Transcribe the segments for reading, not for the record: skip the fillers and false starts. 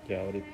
Ya ahorita.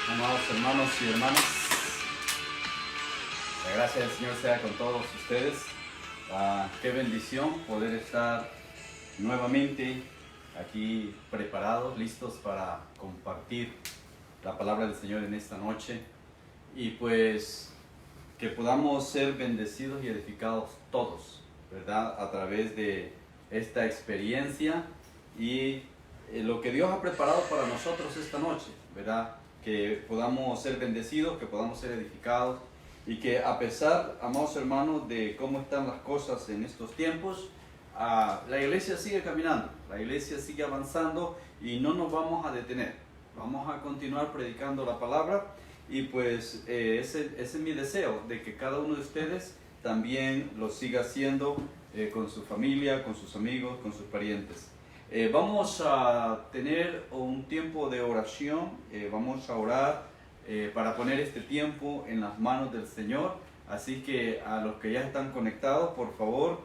Amados hermanos y hermanas, la gracia del Señor sea con todos ustedes. Qué bendición poder estar nuevamente aquí preparados, listos para compartir la palabra del Señor en esta noche. Y pues que podamos ser bendecidos y edificados todos, ¿verdad? A través de esta experiencia y lo que Dios ha preparado para nosotros esta noche, ¿verdad? Que podamos ser bendecidos, que podamos ser edificados y que a pesar, amados hermanos, de cómo están las cosas en estos tiempos, la iglesia sigue caminando, la iglesia sigue avanzando y no nos vamos a detener. Vamos a continuar predicando la palabra y pues ese es mi deseo, de que cada uno de ustedes también lo siga haciendo con su familia, con sus amigos, con sus parientes. Vamos a tener un tiempo de oración, vamos a orar para poner este tiempo en las manos del Señor. Así que a los que ya están conectados, por favor,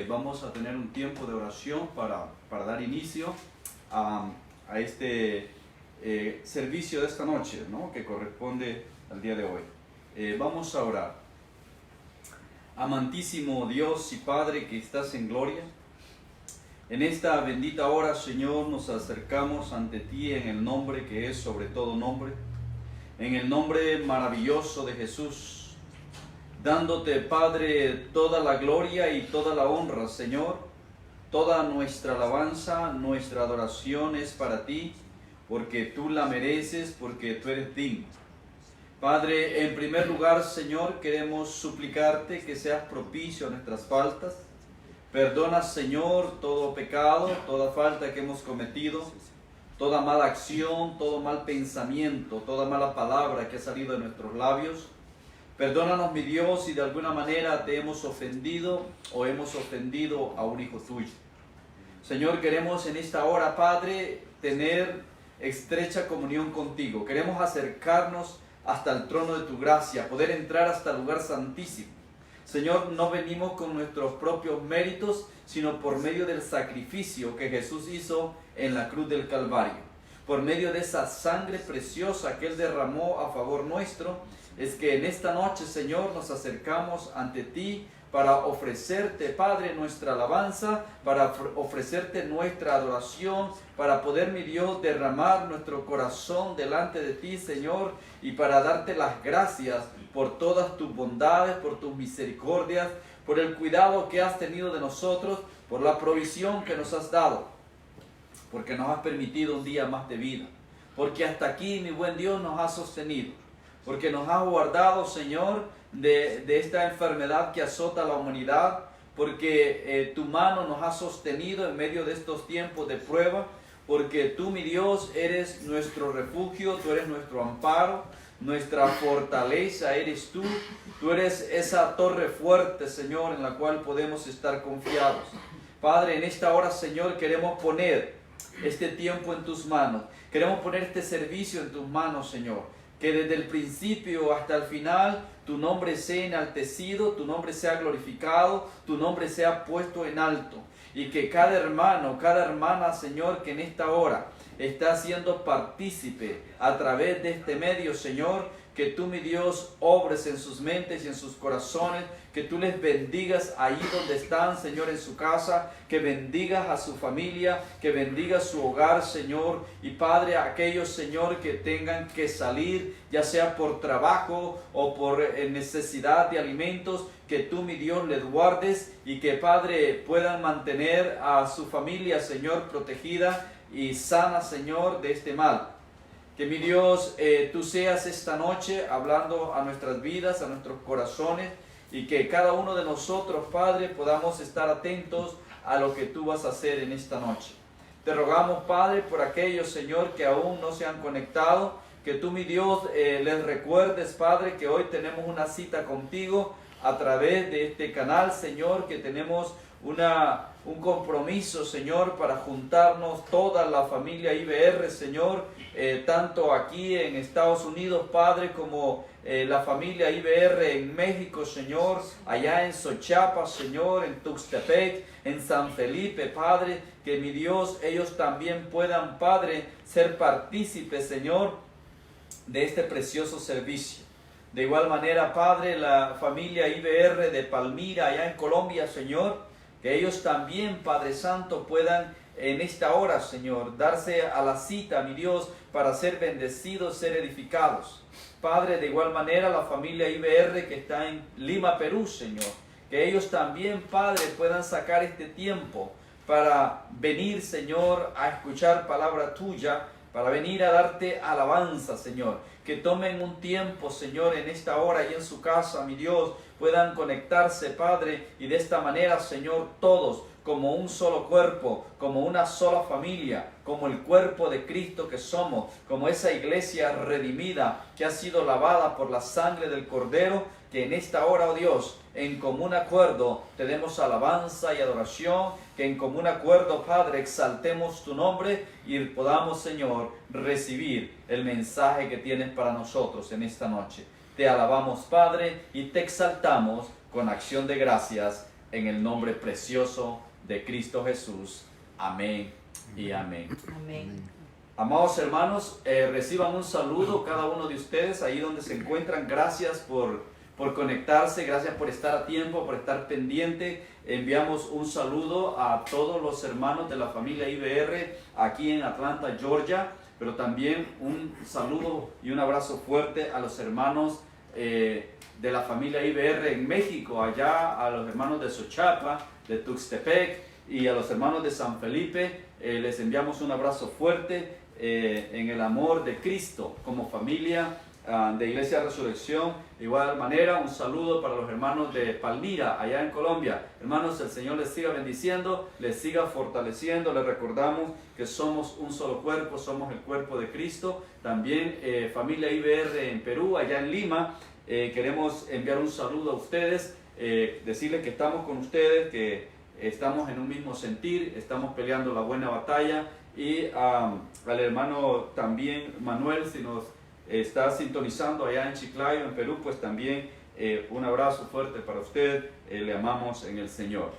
vamos a tener un tiempo de oración para dar inicio a este servicio de esta noche, ¿no?, que corresponde al día de hoy. Vamos a orar. Amantísimo Dios y Padre que estás en gloria, en esta bendita hora, Señor, nos acercamos ante ti en el nombre que es sobre todo nombre, en el nombre maravilloso de Jesús, dándote, Padre, toda la gloria y toda la honra, Señor. Toda nuestra alabanza, nuestra adoración es para ti, porque tú la mereces, porque tú eres digno. Padre, en primer lugar, Señor, queremos suplicarte que seas propicio a nuestras faltas. Perdona, Señor, todo pecado, toda falta que hemos cometido, toda mala acción, todo mal pensamiento, toda mala palabra que ha salido de nuestros labios. Perdónanos, mi Dios, si de alguna manera te hemos ofendido o hemos ofendido a un hijo tuyo. Señor, queremos en esta hora, Padre, tener estrecha comunión contigo. Queremos acercarnos hasta el trono de tu gracia, poder entrar hasta el lugar santísimo. Señor, no venimos con nuestros propios méritos, sino por medio del sacrificio que Jesús hizo en la cruz del Calvario. Por medio de esa sangre preciosa que Él derramó a favor nuestro, es que en esta noche, Señor, nos acercamos ante ti para ofrecerte, Padre, nuestra alabanza, para ofrecerte nuestra adoración, para poder, mi Dios, derramar nuestro corazón delante de ti, Señor, y para darte las gracias por todas tus bondades, por tus misericordias, por el cuidado que has tenido de nosotros, por la provisión que nos has dado, porque nos has permitido un día más de vida, porque hasta aquí, mi buen Dios, nos has sostenido, porque nos has guardado, Señor, de esta enfermedad que azota a la humanidad, porque tu mano nos ha sostenido en medio de estos tiempos de prueba, porque tú, mi Dios, eres nuestro refugio, tú eres nuestro amparo, nuestra fortaleza eres tú, tú eres esa torre fuerte, Señor, en la cual podemos estar confiados. Padre, en esta hora, Señor, queremos poner este tiempo en tus manos, queremos poner este servicio en tus manos, Señor, que desde el principio hasta el final tu nombre sea enaltecido, tu nombre sea glorificado, tu nombre sea puesto en alto. Y que cada hermano, cada hermana, Señor, que en esta hora está siendo partícipe a través de este medio, Señor, que tú, mi Dios, obres en sus mentes y en sus corazones, que tú les bendigas ahí donde están, Señor, en su casa, que bendigas a su familia, que bendigas su hogar, Señor, y Padre, a aquellos, Señor, que tengan que salir, ya sea por trabajo o por necesidad de alimentos, que tú, mi Dios, les guardes y que, Padre, puedan mantener a su familia, Señor, protegida y sana, Señor, de este mal. Que, mi Dios, tú seas esta noche hablando a nuestras vidas, a nuestros corazones, y que cada uno de nosotros, Padre, podamos estar atentos a lo que tú vas a hacer en esta noche. Te rogamos, Padre, por aquellos, Señor, que aún no se han conectado, que tú, mi Dios, les recuerdes, Padre, que hoy tenemos una cita contigo a través de este canal, Señor, que tenemos un compromiso, Señor, para juntarnos toda la familia IBR, Señor, tanto aquí en Estados Unidos, Padre, como la familia IBR en México, Señor, allá en Xochapa, Señor, en Tuxtepec, en San Felipe, Padre, que, mi Dios, ellos también puedan, Padre, ser partícipes, Señor, de este precioso servicio. De igual manera, Padre, la familia IBR de Palmira, allá en Colombia, Señor, que ellos también, Padre Santo, puedan en esta hora, Señor, darse a la cita, mi Dios, para ser bendecidos, ser edificados. Padre, de igual manera, la familia IBR que está en Lima, Perú, Señor, que ellos también, Padre, puedan sacar este tiempo para venir, Señor, a escuchar palabra tuya, para venir a darte alabanza, Señor. Que tomen un tiempo, Señor, en esta hora y en su casa, mi Dios, puedan conectarse, Padre, y de esta manera, Señor, todos como un solo cuerpo, como una sola familia, como el cuerpo de Cristo que somos, como esa iglesia redimida que ha sido lavada por la sangre del Cordero, que en esta hora, oh Dios, en común acuerdo te demos alabanza y adoración, que en común acuerdo, Padre, exaltemos tu nombre y podamos, Señor, recibir el mensaje que tienes para nosotros en esta noche. Te alabamos, Padre, y te exaltamos con acción de gracias en el nombre precioso de Cristo Jesús. Amén y amén. Amén. Amados hermanos, reciban un saludo cada uno de ustedes ahí donde se encuentran. Gracias por conectarse, gracias por estar a tiempo, por estar pendiente. Enviamos un saludo a todos los hermanos de la familia IBR aquí en Atlanta, Georgia, pero también un saludo y un abrazo fuerte a los hermanos de la familia IBR en México, allá a los hermanos de Xochapa, de Tuxtepec y a los hermanos de San Felipe. Les enviamos un abrazo fuerte en el amor de Cristo como familia de Iglesia Resurrección. De igual manera, un saludo para los hermanos de Palmira, allá en Colombia. Hermanos, el Señor les siga bendiciendo, les siga fortaleciendo. Les recordamos que somos un solo cuerpo, somos el cuerpo de Cristo. También familia IBR en Perú, allá en Lima, queremos enviar un saludo a ustedes, decirles que estamos con ustedes, que estamos en un mismo sentir, estamos peleando la buena batalla. Y al hermano también Manuel, si nos está sintonizando allá en Chiclayo, en Perú, pues también un abrazo fuerte para usted. Le amamos en el Señor.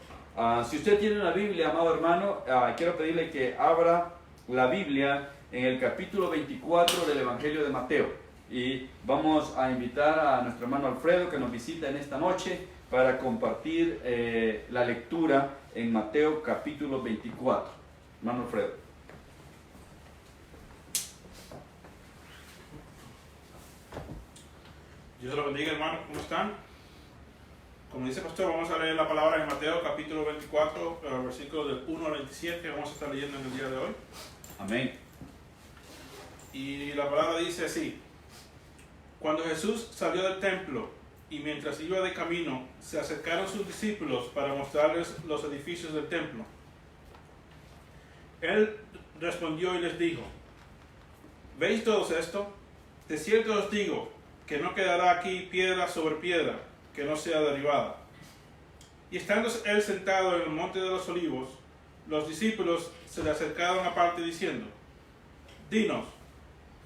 Si usted tiene una Biblia, amado hermano, quiero pedirle que abra la Biblia en el capítulo 24 del Evangelio de Mateo. Y vamos a invitar a nuestro hermano Alfredo que nos visita en esta noche para compartir la lectura en Mateo capítulo 24. Hermano Alfredo. Dios los bendiga, hermanos, ¿cómo están? Como dice el pastor, vamos a leer la palabra en Mateo capítulo 24, versículos del 1 al 27, vamos a estar leyendo en el día de hoy. Amén. Y la palabra dice así: Cuando Jesús salió del templo y mientras iba de camino, se acercaron sus discípulos para mostrarles los edificios del templo. Él respondió y les dijo: ¿Veis todo esto? De cierto os digo que no quedará aquí piedra sobre piedra que no sea derribada. Y estando él sentado en el monte de los olivos, los discípulos se le acercaron aparte diciendo: Dinos,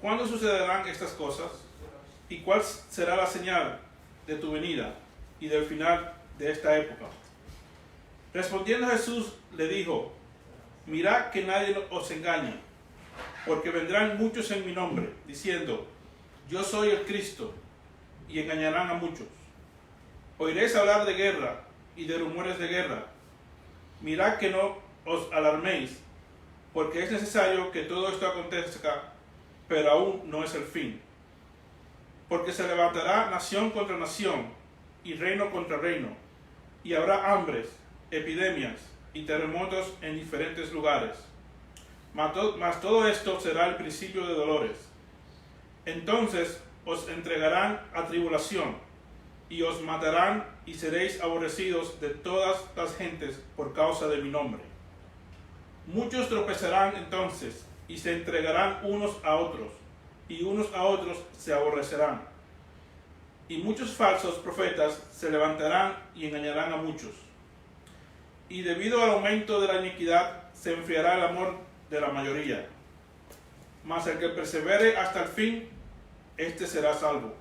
¿cuándo sucederán estas cosas? ¿Y cuál será la señal de tu venida y del final de esta época? Respondiendo Jesús le dijo: Mirad que nadie os engañe, porque vendrán muchos en mi nombre, diciendo: Yo soy el Cristo, y engañarán a muchos. Oiréis hablar de guerra y de rumores de guerra. Mirad que no os alarméis, porque es necesario que todo esto acontezca, pero aún no es el fin. Porque se levantará nación contra nación, y reino contra reino, y habrá hambres, epidemias y terremotos en diferentes lugares. Mas todo esto será el principio de dolores. Entonces os entregarán a tribulación, y os matarán, y seréis aborrecidos de todas las gentes por causa de mi nombre. Muchos tropezarán entonces, y se entregarán unos a otros, y unos a otros se aborrecerán. Y muchos falsos profetas se levantarán y engañarán a muchos. Y debido al aumento de la iniquidad, se enfriará el amor de la mayoría. Mas el que persevere hasta el fin, este será salvo.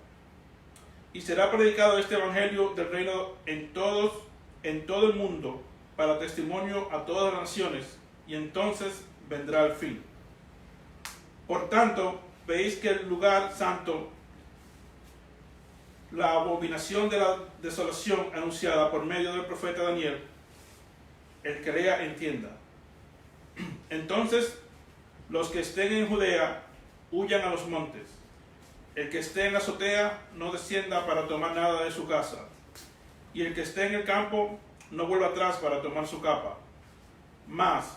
Y será predicado este evangelio del reino en todo el mundo, para testimonio a todas las naciones, y entonces vendrá el fin. Por tanto, veis que el lugar santo, la abominación de la desolación anunciada por medio del profeta Daniel, el que lea entienda. Entonces, los que estén en Judea, huyan a los montes. El que esté en la azotea, no descienda para tomar nada de su casa. Y el que esté en el campo, no vuelva atrás para tomar su capa. Mas,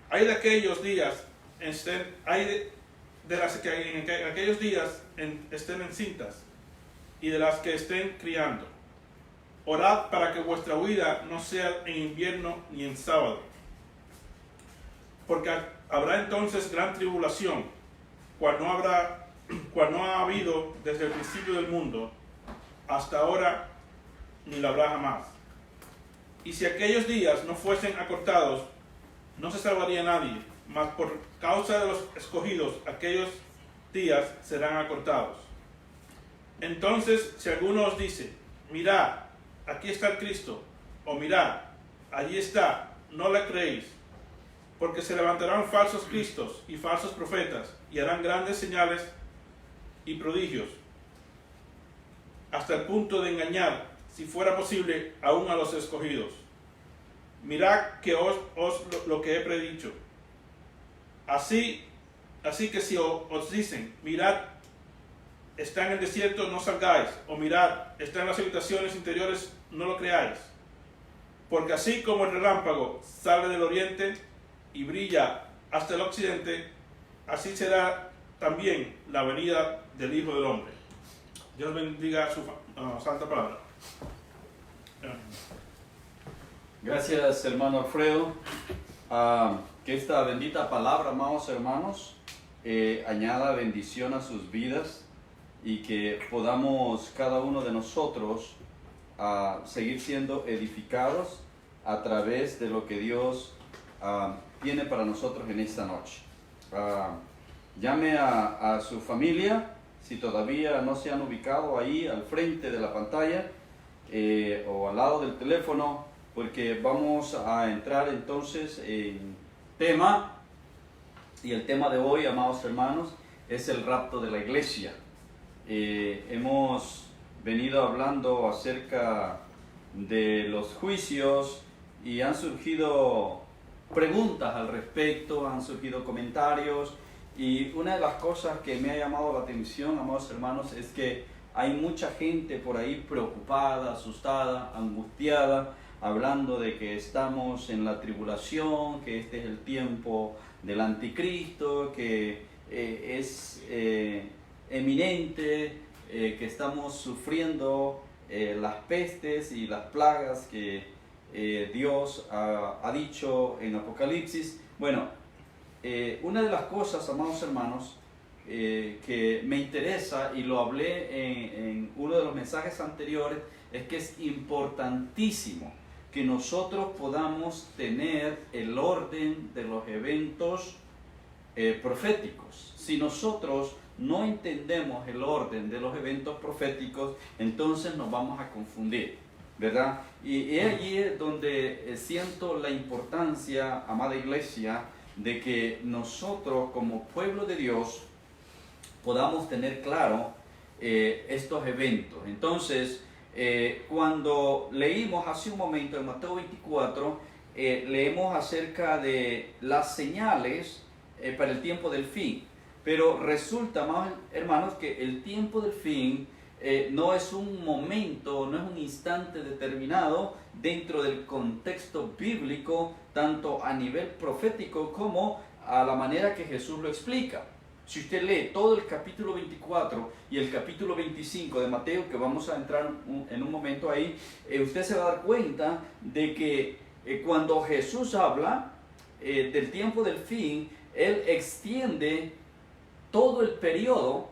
hay de aquellos días, de las que en aquellos días estén encintas, y de las que estén criando, Orad para que vuestra huida no sea en invierno ni en sábado, porque habrá entonces gran tribulación, cual no ha habido desde el principio del mundo hasta ahora, ni la habrá jamás. Y si aquellos días no fuesen acortados, no se salvaría nadie, mas por causa de los escogidos, aquellos días serán acortados. Entonces, si alguno os dice, mirad, aquí está el Cristo, o mirad, allí está, no le creéis, porque se levantarán falsos cristos y falsos profetas, y harán grandes señales y prodigios, hasta el punto de engañar, si fuera posible, aún a los escogidos. Mirad que os lo que he predicho. Así que si os dicen, mirad, está en el desierto, no salgáis, o mirad, está en las habitaciones interiores, no lo creáis. Porque así como el relámpago sale del oriente y brilla hasta el occidente, así será también la venida del Hijo del Hombre. Dios bendiga su santa palabra. Gracias, hermano Alfredo. Que esta bendita palabra, amados hermanos, añada bendición a sus vidas y que podamos cada uno de nosotros seguir siendo edificados a través de lo que Dios tiene para nosotros en esta noche. Llame a su familia, si todavía no se han ubicado ahí al frente de la pantalla o al lado del teléfono, porque vamos a entrar entonces en tema, y el tema de hoy, amados hermanos, es el rapto de la iglesia. Hemos venido hablando acerca de los juicios y han surgido preguntas al respecto, han surgido comentarios, y una de las cosas que me ha llamado la atención, amados hermanos, es que hay mucha gente por ahí preocupada, asustada, angustiada, hablando de que estamos en la tribulación, que este es el tiempo del anticristo, que es eminente, que estamos sufriendo las pestes y las plagas que Dios ha dicho en Apocalipsis. Bueno, una de las cosas, amados hermanos, que me interesa, y lo hablé en uno de los mensajes anteriores, es que es importantísimo que nosotros podamos tener el orden de los eventos proféticos. Si nosotros no entendemos el orden de los eventos proféticos, entonces nos vamos a confundir, ¿verdad? Y es allí donde siento la importancia, amada iglesia, de que nosotros como pueblo de Dios podamos tener claro estos eventos. Entonces, cuando leímos hace un momento en Mateo 24, leemos acerca de las señales para el tiempo del fin. Pero resulta, hermanos, que el tiempo del fin no es un momento, no es un instante determinado dentro del contexto bíblico, tanto a nivel profético como a la manera que Jesús lo explica. Si usted lee todo el capítulo 24 y el capítulo 25 de Mateo, que vamos a entrar en un momento ahí, usted se va a dar cuenta de que cuando Jesús habla del tiempo del fin, Él extiende todo el periodo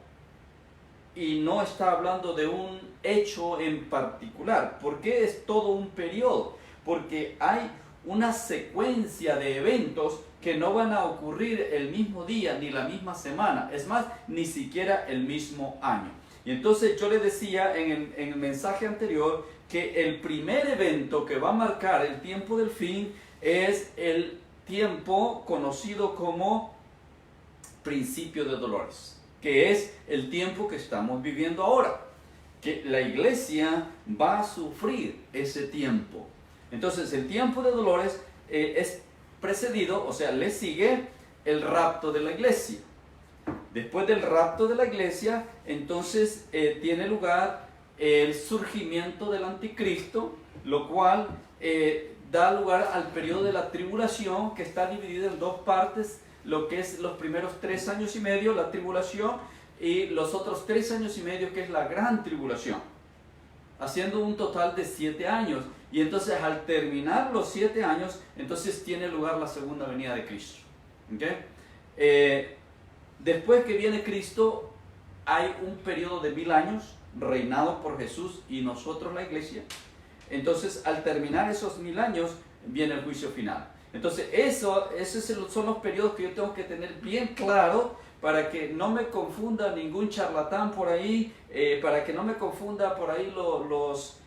y no está hablando de un hecho en particular. ¿Por qué es todo un periodo? Porque hay una secuencia de eventos que no van a ocurrir el mismo día ni la misma semana, es más, ni siquiera el mismo año. Y entonces yo le decía en el mensaje anterior que el primer evento que va a marcar el tiempo del fin es el tiempo conocido como principio de dolores, que es el tiempo que estamos viviendo ahora, que la iglesia va a sufrir ese tiempo. Entonces el tiempo de dolores es precedido, o sea, le sigue el rapto de la iglesia. Después del rapto de la iglesia, entonces tiene lugar el surgimiento del anticristo, lo cual da lugar al periodo de la tribulación, que está dividido en dos partes, lo que es los primeros 3 años y medio, la tribulación, y los otros 3 años y medio, que es la gran tribulación. haciendo un total de 7 años. Y entonces al terminar los 7 años, entonces tiene lugar la segunda venida de Cristo. ¿Okay? Después que viene Cristo, hay un periodo de 1000 años reinado por Jesús y nosotros la iglesia. Entonces al terminar esos 1000 años, viene el juicio final. Entonces esos son los periodos que yo tengo que tener bien claro para que no me confunda ningún charlatán por ahí, para que no me confunda por ahí los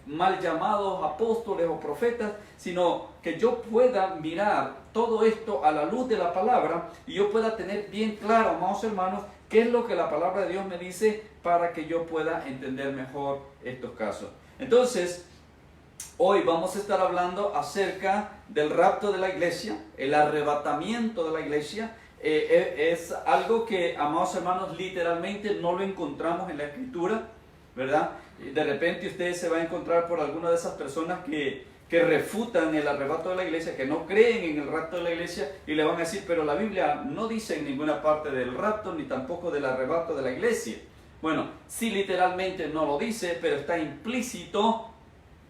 mal llamados apóstoles o profetas, sino que yo pueda mirar todo esto a la luz de la palabra y yo pueda tener bien claro, amados hermanos, qué es lo que la palabra de Dios me dice para que yo pueda entender mejor estos casos. Entonces, hoy vamos a estar hablando acerca del rapto de la iglesia, el arrebatamiento de la iglesia. Es algo que, amados hermanos, literalmente no lo encontramos en la Escritura, ¿verdad? De repente ustedes se van a encontrar por alguna de esas personas que refutan el arrebato de la iglesia, que no creen en el rapto de la iglesia, y le van a decir, pero la Biblia no dice en ninguna parte del rapto, ni tampoco del arrebato de la iglesia. Bueno, sí, literalmente no lo dice, pero está implícito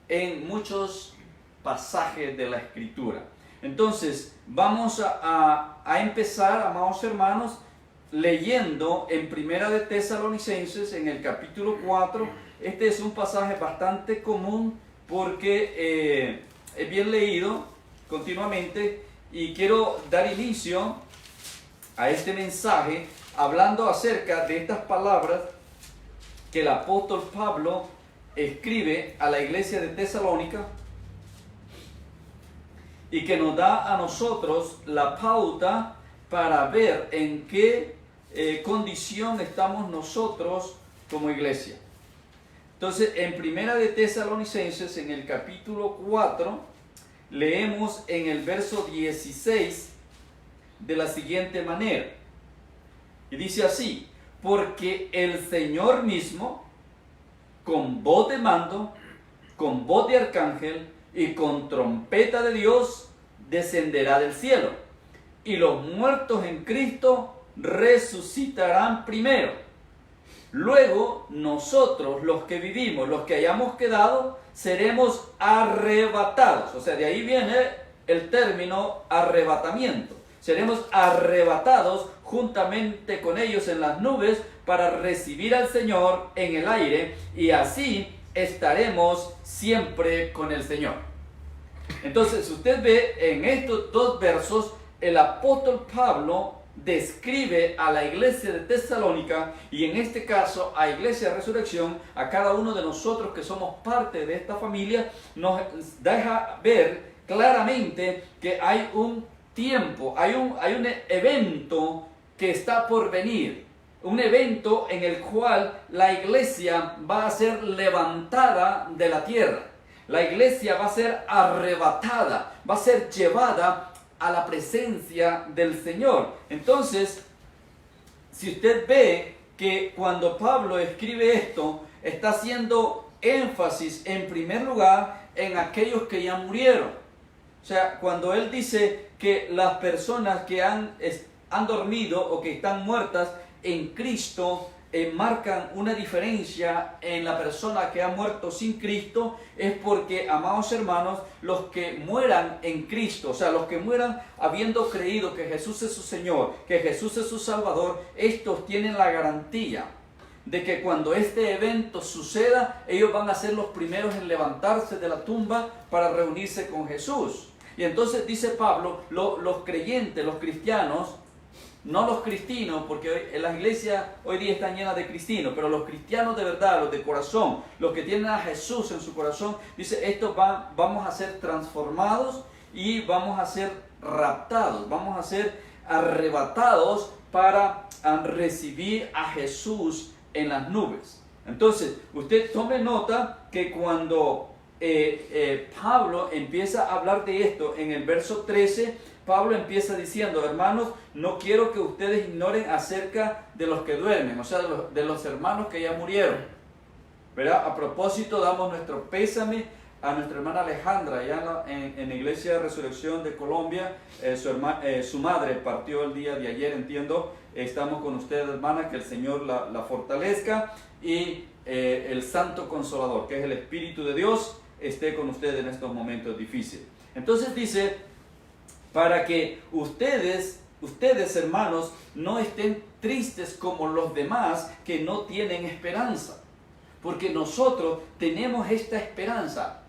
en muchos pasajes de la Escritura. Entonces, vamos a empezar, amados hermanos, leyendo en Primera de Tesalonicenses, en el capítulo 4. Este es un pasaje bastante común porque es bien leído continuamente, y quiero dar inicio a este mensaje hablando acerca de estas palabras que el apóstol Pablo escribe a la iglesia de Tesalónica y que nos da a nosotros la pauta para ver en qué condición estamos nosotros como iglesia. Entonces, en Primera de Tesalonicenses, en el capítulo 4, leemos en el verso 16 de la siguiente manera. Y dice así: porque el Señor mismo, con voz de mando, con voz de arcángel y con trompeta de Dios, descenderá del cielo, y los muertos en Cristo resucitarán primero. Luego nosotros, los que vivimos, los que hayamos quedado, seremos arrebatados. O sea, de ahí viene el término arrebatamiento. Seremos arrebatados juntamente con ellos en las nubes para recibir al Señor en el aire, y así estaremos siempre con el Señor. Entonces, usted ve en estos dos versos, el apóstol Pablo describe a la iglesia de Tesalónica, y en este caso a Iglesia Resurrección, a cada uno de nosotros que somos parte de esta familia, nos deja ver claramente que hay un tiempo, hay un evento que está por venir, un evento en el cual la iglesia va a ser levantada de la tierra. La iglesia va a ser arrebatada, va a ser llevada a la presencia del Señor. Entonces, si usted ve que cuando Pablo escribe esto, está haciendo énfasis en primer lugar en aquellos que ya murieron. O sea, cuando él dice que las personas que han dormido o que están muertas en Cristo marcan una diferencia en la persona que ha muerto sin Cristo, es porque, amados hermanos, los que mueran en Cristo, o sea, los que mueran habiendo creído que Jesús es su Señor, que Jesús es su Salvador, estos tienen la garantía de que cuando este evento suceda, ellos van a ser los primeros en levantarse de la tumba para reunirse con Jesús. Y entonces dice Pablo, los creyentes, los cristianos, no los cristinos, porque las iglesias hoy día están llenas de cristinos, pero los cristianos de verdad, los de corazón, los que tienen a Jesús en su corazón, dice, vamos a ser transformados y vamos a ser raptados, vamos a ser arrebatados para recibir a Jesús en las nubes. Entonces, usted tome nota que cuando Pablo empieza a hablar de esto en el verso 13, Pablo empieza diciendo, hermanos, no quiero que ustedes ignoren acerca de los que duermen, o sea, de los hermanos que ya murieron, ¿verdad? A propósito, damos nuestro pésame a nuestra hermana Alejandra, allá en la Iglesia de Resurrección de Colombia. Su madre partió el día de ayer, entiendo. Estamos con usted, hermana, que el Señor la fortalezca. Y el Santo Consolador, que es el Espíritu de Dios, esté con ustedes en estos momentos difíciles. Entonces dice, para que ustedes hermanos, no estén tristes como los demás que no tienen esperanza. Porque nosotros tenemos esta esperanza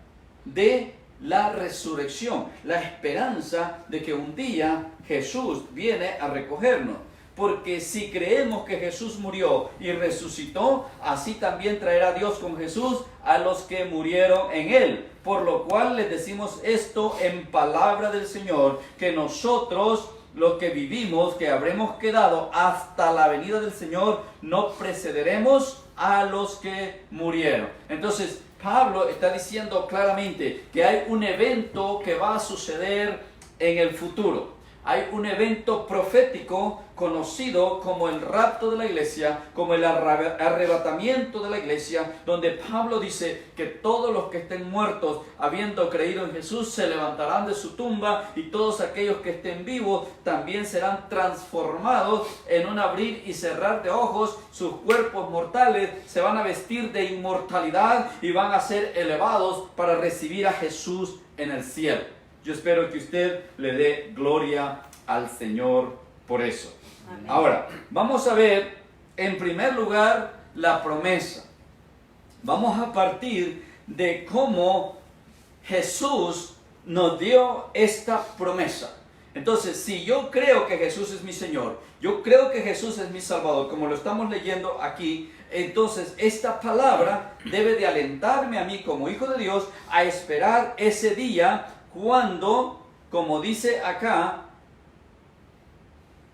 de la resurrección, la esperanza de que un día Jesús viene a recogernos. Porque si creemos que Jesús murió y resucitó, así también traerá Dios con Jesús a los que murieron en Él. Por lo cual les decimos esto en palabra del Señor, que nosotros, los que vivimos, que habremos quedado hasta la venida del Señor, no precederemos a los que murieron. Entonces, Pablo está diciendo claramente que hay un evento que va a suceder en el futuro. Hay un evento profético conocido como el rapto de la iglesia, como el arrebatamiento de la iglesia, donde Pablo dice que todos los que estén muertos habiendo creído en Jesús se levantarán de su tumba, y todos aquellos que estén vivos también serán transformados en un abrir y cerrar de ojos. Sus cuerpos mortales se van a vestir de inmortalidad y van a ser elevados para recibir a Jesús en el cielo. Yo espero que usted le dé gloria al Señor por eso. Amén. Ahora, vamos a ver en primer lugar la promesa. Vamos a partir de cómo Jesús nos dio esta promesa. Entonces, si yo creo que Jesús es mi Señor, yo creo que Jesús es mi Salvador, como lo estamos leyendo aquí, entonces esta palabra debe de alentarme a mí como hijo de Dios a esperar ese día cuando, como dice acá,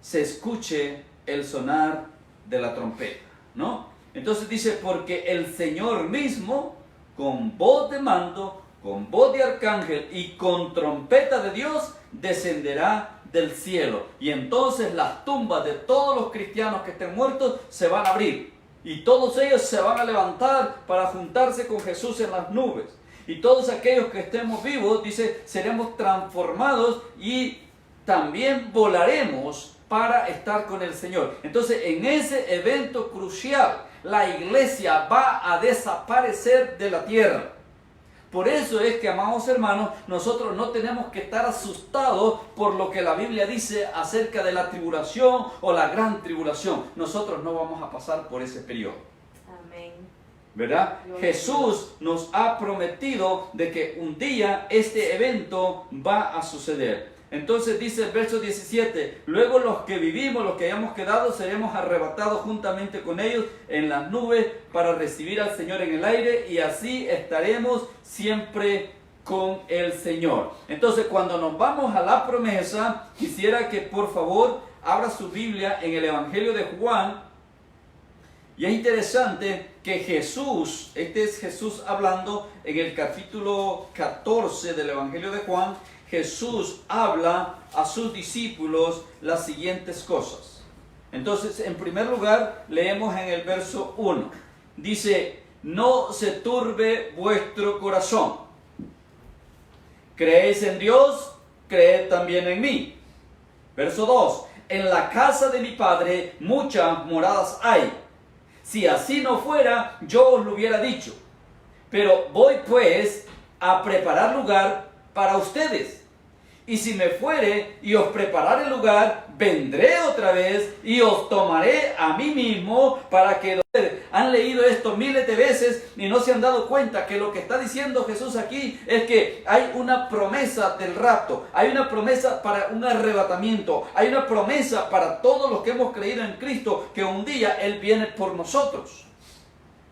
se escuche el sonar de la trompeta, ¿no? Entonces dice, porque el Señor mismo, con voz de mando, con voz de arcángel y con trompeta de Dios, descenderá del cielo. Y entonces las tumbas de todos los cristianos que estén muertos se van a abrir. Y todos ellos se van a levantar para juntarse con Jesús en las nubes. Y todos aquellos que estemos vivos, dice, seremos transformados y también volaremos para estar con el Señor. Entonces, en ese evento crucial, la iglesia va a desaparecer de la tierra. Por eso es que, amados hermanos, nosotros no tenemos que estar asustados por lo que la Biblia dice acerca de la tribulación o la gran tribulación. Nosotros no vamos a pasar por ese periodo. ¿Verdad? Jesús nos ha prometido de que un día este evento va a suceder. Entonces dice el verso 17, luego los que vivimos, los que hayamos quedado, seremos arrebatados juntamente con ellos en las nubes para recibir al Señor en el aire, y así estaremos siempre con el Señor. Entonces, cuando nos vamos a la promesa, quisiera que por favor abra su Biblia en el Evangelio de Juan. Y es interesante que Jesús, este es Jesús hablando en el capítulo 14 del Evangelio de Juan, Jesús habla a sus discípulos las siguientes cosas. Entonces, en primer lugar, leemos en el verso 1. Dice, no se turbe vuestro corazón. Creéis en Dios, creed también en mí. Verso 2. En la casa de mi Padre muchas moradas hay. Si así no fuera, yo os lo hubiera dicho. Pero voy pues a preparar lugar para ustedes. Y si me fuere y os preparare el lugar, vendré otra vez y os tomaré a mí mismo, para que han leído esto miles de veces y no se han dado cuenta que lo que está diciendo Jesús aquí es que hay una promesa del rapto, hay una promesa para un arrebatamiento, hay una promesa para todos los que hemos creído en Cristo, que un día Él viene por nosotros.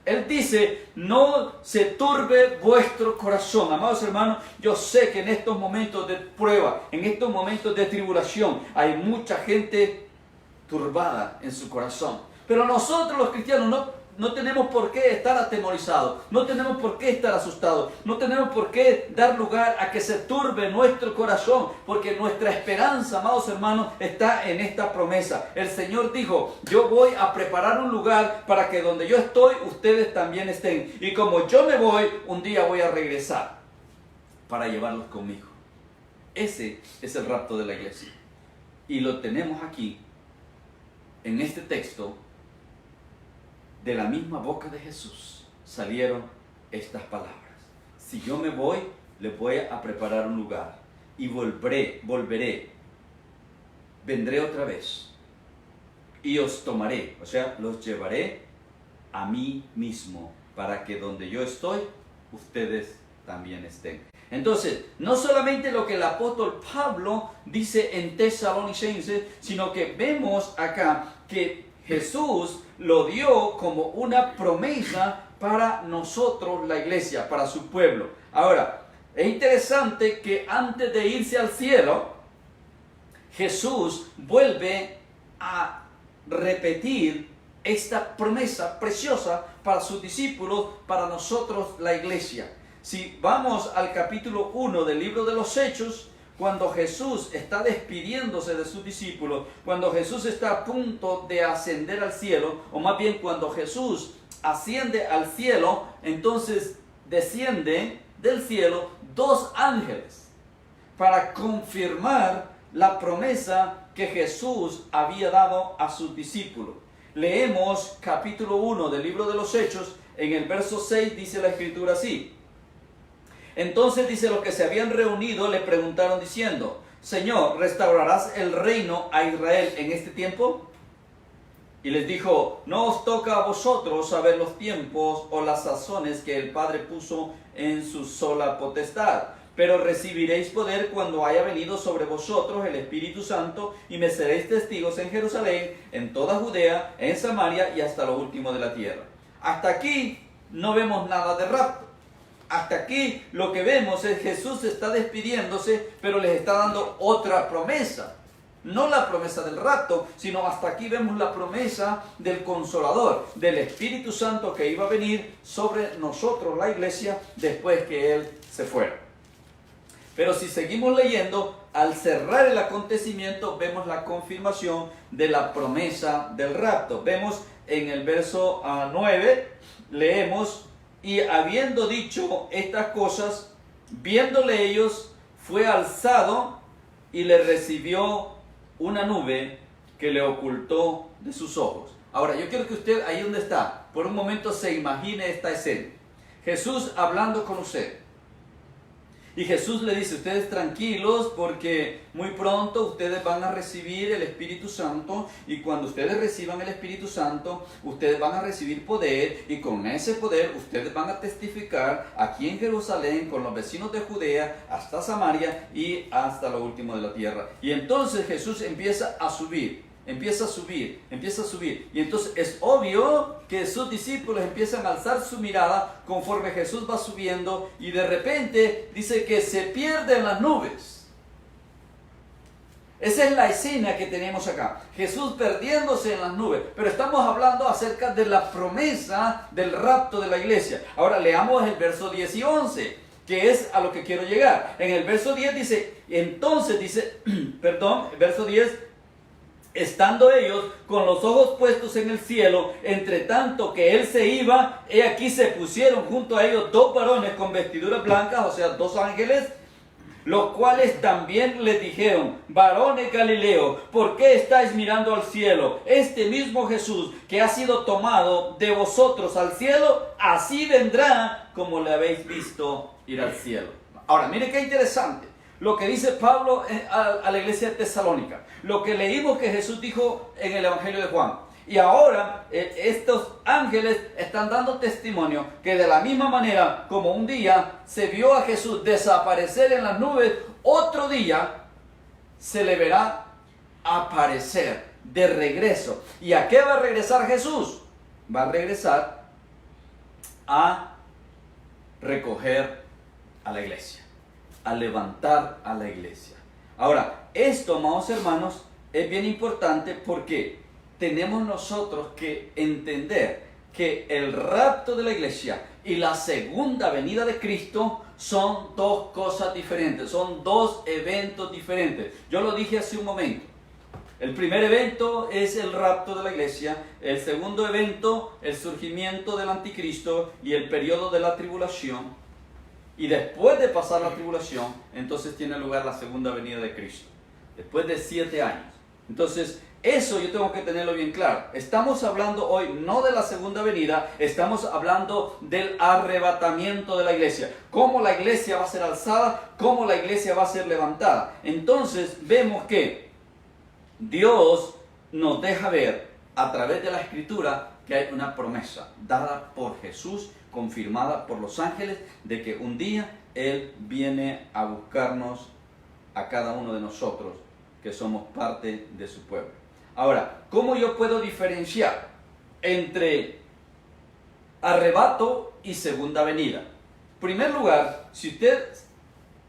Él dice, no se turbe vuestro corazón. Amados hermanos, yo sé que en estos momentos de prueba, en estos momentos de tribulación, hay mucha gente turbada en su corazón. Pero nosotros los cristianos no tenemos por qué estar atemorizados, no tenemos por qué estar asustados, no tenemos por qué dar lugar a que se turbe nuestro corazón, porque nuestra esperanza, amados hermanos, está en esta promesa. El Señor dijo, yo voy a preparar un lugar para que donde yo estoy, ustedes también estén. Y como yo me voy, un día voy a regresar para llevarlos conmigo. Ese es el rapto de la iglesia. Y lo tenemos aquí, en este texto, de la misma boca de Jesús. salieron estas palabras: si yo me voy, les voy a preparar un lugar, y volveré, vendré otra vez, y os tomaré, o sea, los llevaré a mí mismo, para que donde yo estoy, ustedes también estén. Entonces, no solamente lo que el apóstol Pablo dice en Tesalonicenses, sino que vemos acá que Jesús lo dio como una promesa para nosotros, la iglesia, para su pueblo. Ahora, es interesante que antes de irse al cielo, Jesús vuelve a repetir esta promesa preciosa para sus discípulos, para nosotros, la iglesia. Si vamos al capítulo 1 del libro de los Hechos, cuando Jesús está despidiéndose de sus discípulos, cuando Jesús está a punto de ascender al cielo, o más bien cuando Jesús asciende al cielo, entonces desciende del cielo 2 ángeles para confirmar la promesa que Jesús había dado a sus discípulos. Leemos capítulo 1 del libro de los Hechos, en el verso 6 dice la escritura así: entonces dice, los que se habían reunido le preguntaron diciendo: Señor, ¿restaurarás el reino a Israel en este tiempo? Y les dijo: no os toca a vosotros saber los tiempos o las sazones que el Padre puso en su sola potestad, pero recibiréis poder cuando haya venido sobre vosotros el Espíritu Santo, y me seréis testigos en Jerusalén, en toda Judea, en Samaria y hasta lo último de la tierra. Hasta aquí no vemos nada de rapto. Hasta aquí lo que vemos es Jesús está despidiéndose, pero les está dando otra promesa. No la promesa del rapto, sino hasta aquí vemos la promesa del Consolador, del Espíritu Santo que iba a venir sobre nosotros, la iglesia, después que Él se fuera. Pero si seguimos leyendo, al cerrar el acontecimiento, vemos la confirmación de la promesa del rapto. Vemos en el verso 9, leemos: y habiendo dicho estas cosas, viéndole ellos, fue alzado y le recibió una nube que le ocultó de sus ojos. Ahora, yo quiero que usted, ahí donde está, por un momento se imagine esta escena. Jesús hablando con usted. Y Jesús le dice: ustedes tranquilos, porque muy pronto ustedes van a recibir el Espíritu Santo, y cuando ustedes reciban el Espíritu Santo, ustedes van a recibir poder, y con ese poder ustedes van a testificar aquí en Jerusalén, con los vecinos de Judea, hasta Samaria y hasta lo último de la tierra. Y entonces Jesús empieza a subir. Empieza a subir. Y entonces es obvio que sus discípulos empiezan a alzar su mirada conforme Jesús va subiendo, y de repente dice que se pierde en las nubes. Esa es la escena que tenemos acá. Jesús perdiéndose en las nubes. Pero estamos hablando acerca de la promesa del rapto de la iglesia. Ahora leamos el verso 10 y 11. Que es a lo que quiero llegar. En el verso 10 dice, entonces dice, verso 10, estando ellos con los ojos puestos en el cielo, entre tanto que él se iba, he aquí se pusieron junto a ellos 2 varones con vestiduras blancas, o sea, 2 ángeles, los cuales también les dijeron: varones Galileos, ¿por qué estáis mirando al cielo? Este mismo Jesús que ha sido tomado de vosotros al cielo, así vendrá como le habéis visto ir al cielo. Ahora, mire qué interesante lo que dice Pablo a la iglesia de Tesalónica, lo que leímos que Jesús dijo en el Evangelio de Juan. Y ahora estos ángeles están dando testimonio que de la misma manera como un día se vio a Jesús desaparecer en las nubes, otro día se le verá aparecer de regreso. ¿Y a qué va a regresar Jesús? Va a regresar a recoger a la iglesia, a levantar a la iglesia. Ahora, esto, amados hermanos, es bien importante porque tenemos nosotros que entender que el rapto de la iglesia y la segunda venida de Cristo son 2 cosas diferentes, son 2 eventos diferentes. Yo lo dije hace un momento. El primer evento es el rapto de la iglesia, el segundo evento, el surgimiento del anticristo y el periodo de la tribulación. Y después de pasar la tribulación, entonces tiene lugar la segunda venida de Cristo, después de 7 años. Entonces, eso yo tengo que tenerlo bien claro. Estamos hablando hoy no de la segunda venida, estamos hablando del arrebatamiento de la iglesia. Cómo la iglesia va a ser alzada, cómo la iglesia va a ser levantada. Entonces vemos que Dios nos deja ver a través de la Escritura que hay una promesa dada por Jesús, confirmada por los ángeles, de que un día Él viene a buscarnos a cada uno de nosotros que somos parte de su pueblo. Ahora, ¿cómo yo puedo diferenciar entre arrebato y segunda venida? En primer lugar, si usted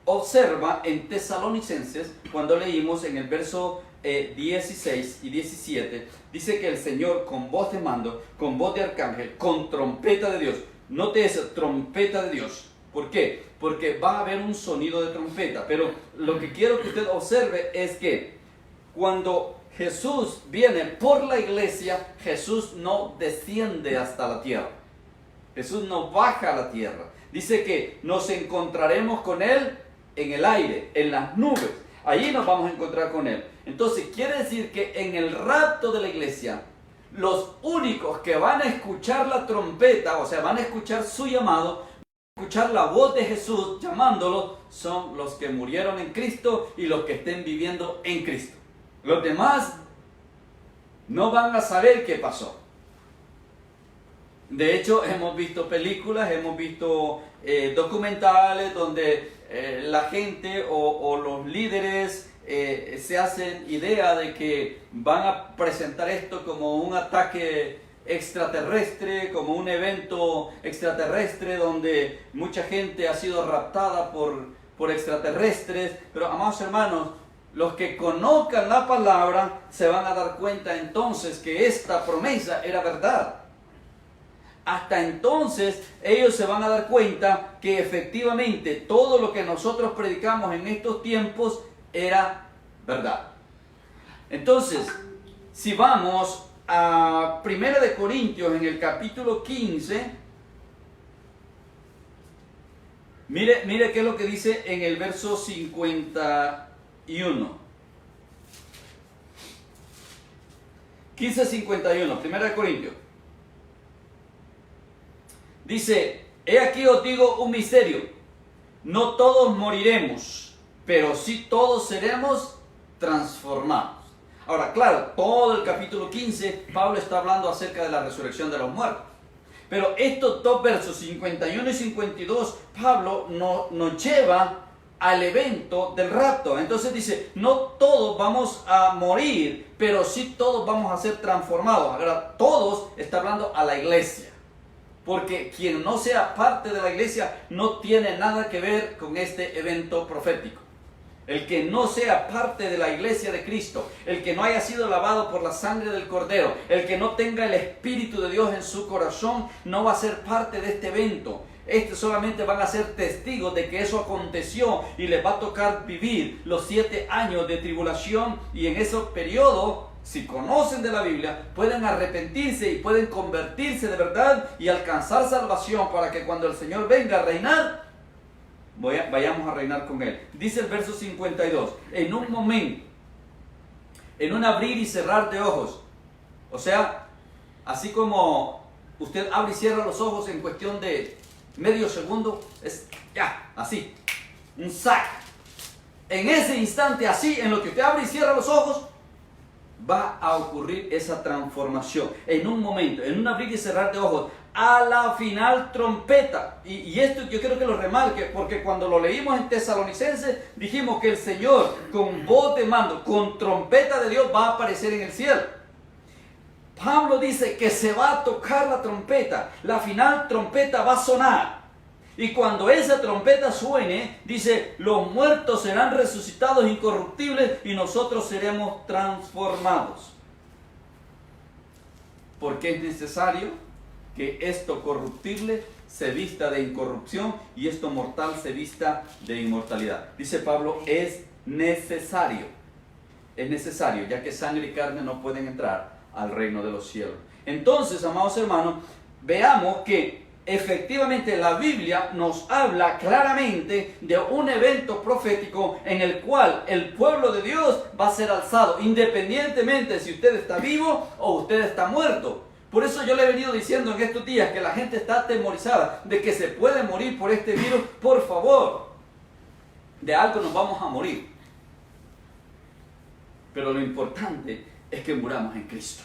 observa en Tesalonicenses, cuando leímos en el verso 16 y 17, dice que el Señor con voz de mando, con voz de arcángel, con trompeta de Dios. Note esa trompeta de Dios. ¿Por qué? Porque va a haber un sonido de trompeta. Pero lo que quiero que usted observe es que cuando Jesús viene por la iglesia, Jesús no desciende hasta la tierra. Jesús no baja a la tierra. Dice que nos encontraremos con Él en el aire, en las nubes. Allí nos vamos a encontrar con Él. Entonces quiere decir que en el rapto de la iglesia, los únicos que van a escuchar la trompeta, o sea, van a escuchar su llamado, escuchar la voz de Jesús llamándolo, son los que murieron en Cristo y los que estén viviendo en Cristo. Los demás no van a saber qué pasó. De hecho, hemos visto películas, hemos visto documentales donde la gente o los líderes se hacen idea de que van a presentar esto como un ataque extraterrestre, como un evento extraterrestre donde mucha gente ha sido raptada por extraterrestres. Pero, amados hermanos, los que conozcan la palabra se van a dar cuenta entonces que esta promesa era verdad. Hasta entonces ellos se van a dar cuenta que efectivamente todo lo que nosotros predicamos en estos tiempos era verdad. Entonces, si vamos a 1 de Corintios en el capítulo 15, mire qué es lo que dice en el verso 51. 15:51, 1 de Corintios. Dice, he aquí os digo un misterio, no todos moriremos, pero sí todos seremos transformados. Ahora, claro, todo el capítulo 15, Pablo está hablando acerca de la resurrección de los muertos. Pero estos dos versos, 51 y 52, Pablo nos lleva al evento del rapto. Entonces dice, no todos vamos a morir, pero sí todos vamos a ser transformados. Ahora, todos está hablando a la iglesia. Porque quien no sea parte de la iglesia no tiene nada que ver con este evento profético. El que no sea parte de la iglesia de Cristo, el que no haya sido lavado por la sangre del Cordero, el que no tenga el Espíritu de Dios en su corazón, no va a ser parte de este evento. Solamente van a ser testigos de que eso aconteció y les va a tocar vivir los 7 años de tribulación, y en ese periodo, si conocen de la Biblia, pueden arrepentirse y pueden convertirse de verdad y alcanzar salvación para que cuando el Señor venga a reinar, vayamos a reinar con Él. Dice el verso 52, en un momento, en un abrir y cerrar de ojos, o sea, así como usted abre y cierra los ojos en cuestión de medio segundo, es ya, así, un sac. En ese instante, así, en lo que usted abre y cierra los ojos, va a ocurrir esa transformación. En un momento, en un abrir y cerrar de ojos, a la final trompeta. Y esto yo quiero que lo remarque, porque cuando lo leímos en Tesalonicenses, dijimos que el Señor, con voz de mando, con trompeta de Dios, va a aparecer en el cielo. Pablo dice que se va a tocar la trompeta, la final trompeta va a sonar. Y cuando esa trompeta suene, dice, los muertos serán resucitados incorruptibles y nosotros seremos transformados. Porque es necesario que esto corruptible se vista de incorrupción y esto mortal se vista de inmortalidad. Dice Pablo, es necesario, ya que sangre y carne no pueden entrar al reino de los cielos. Entonces, amados hermanos, veamos que efectivamente la Biblia nos habla claramente de un evento profético en el cual el pueblo de Dios va a ser alzado, independientemente si usted está vivo o usted está muerto. Por eso yo le he venido diciendo en estos días que la gente está atemorizada de que se puede morir por este virus. Por favor, de algo nos vamos a morir. Pero lo importante es que muramos en Cristo.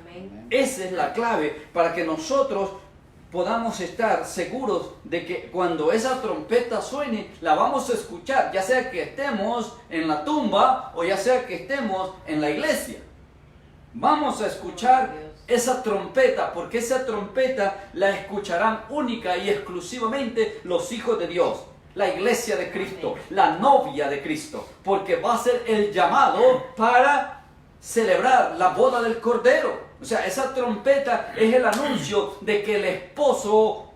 Amén. Esa es la clave para que nosotros podamos estar seguros de que cuando esa trompeta suene, la vamos a escuchar, ya sea que estemos en la tumba o ya sea que estemos en la iglesia. Vamos a escuchar esa trompeta, porque esa trompeta la escucharán única y exclusivamente los hijos de Dios, la iglesia de Cristo, la novia de Cristo, porque va a ser el llamado para celebrar la boda del Cordero. O sea, esa trompeta es el anuncio de que el esposo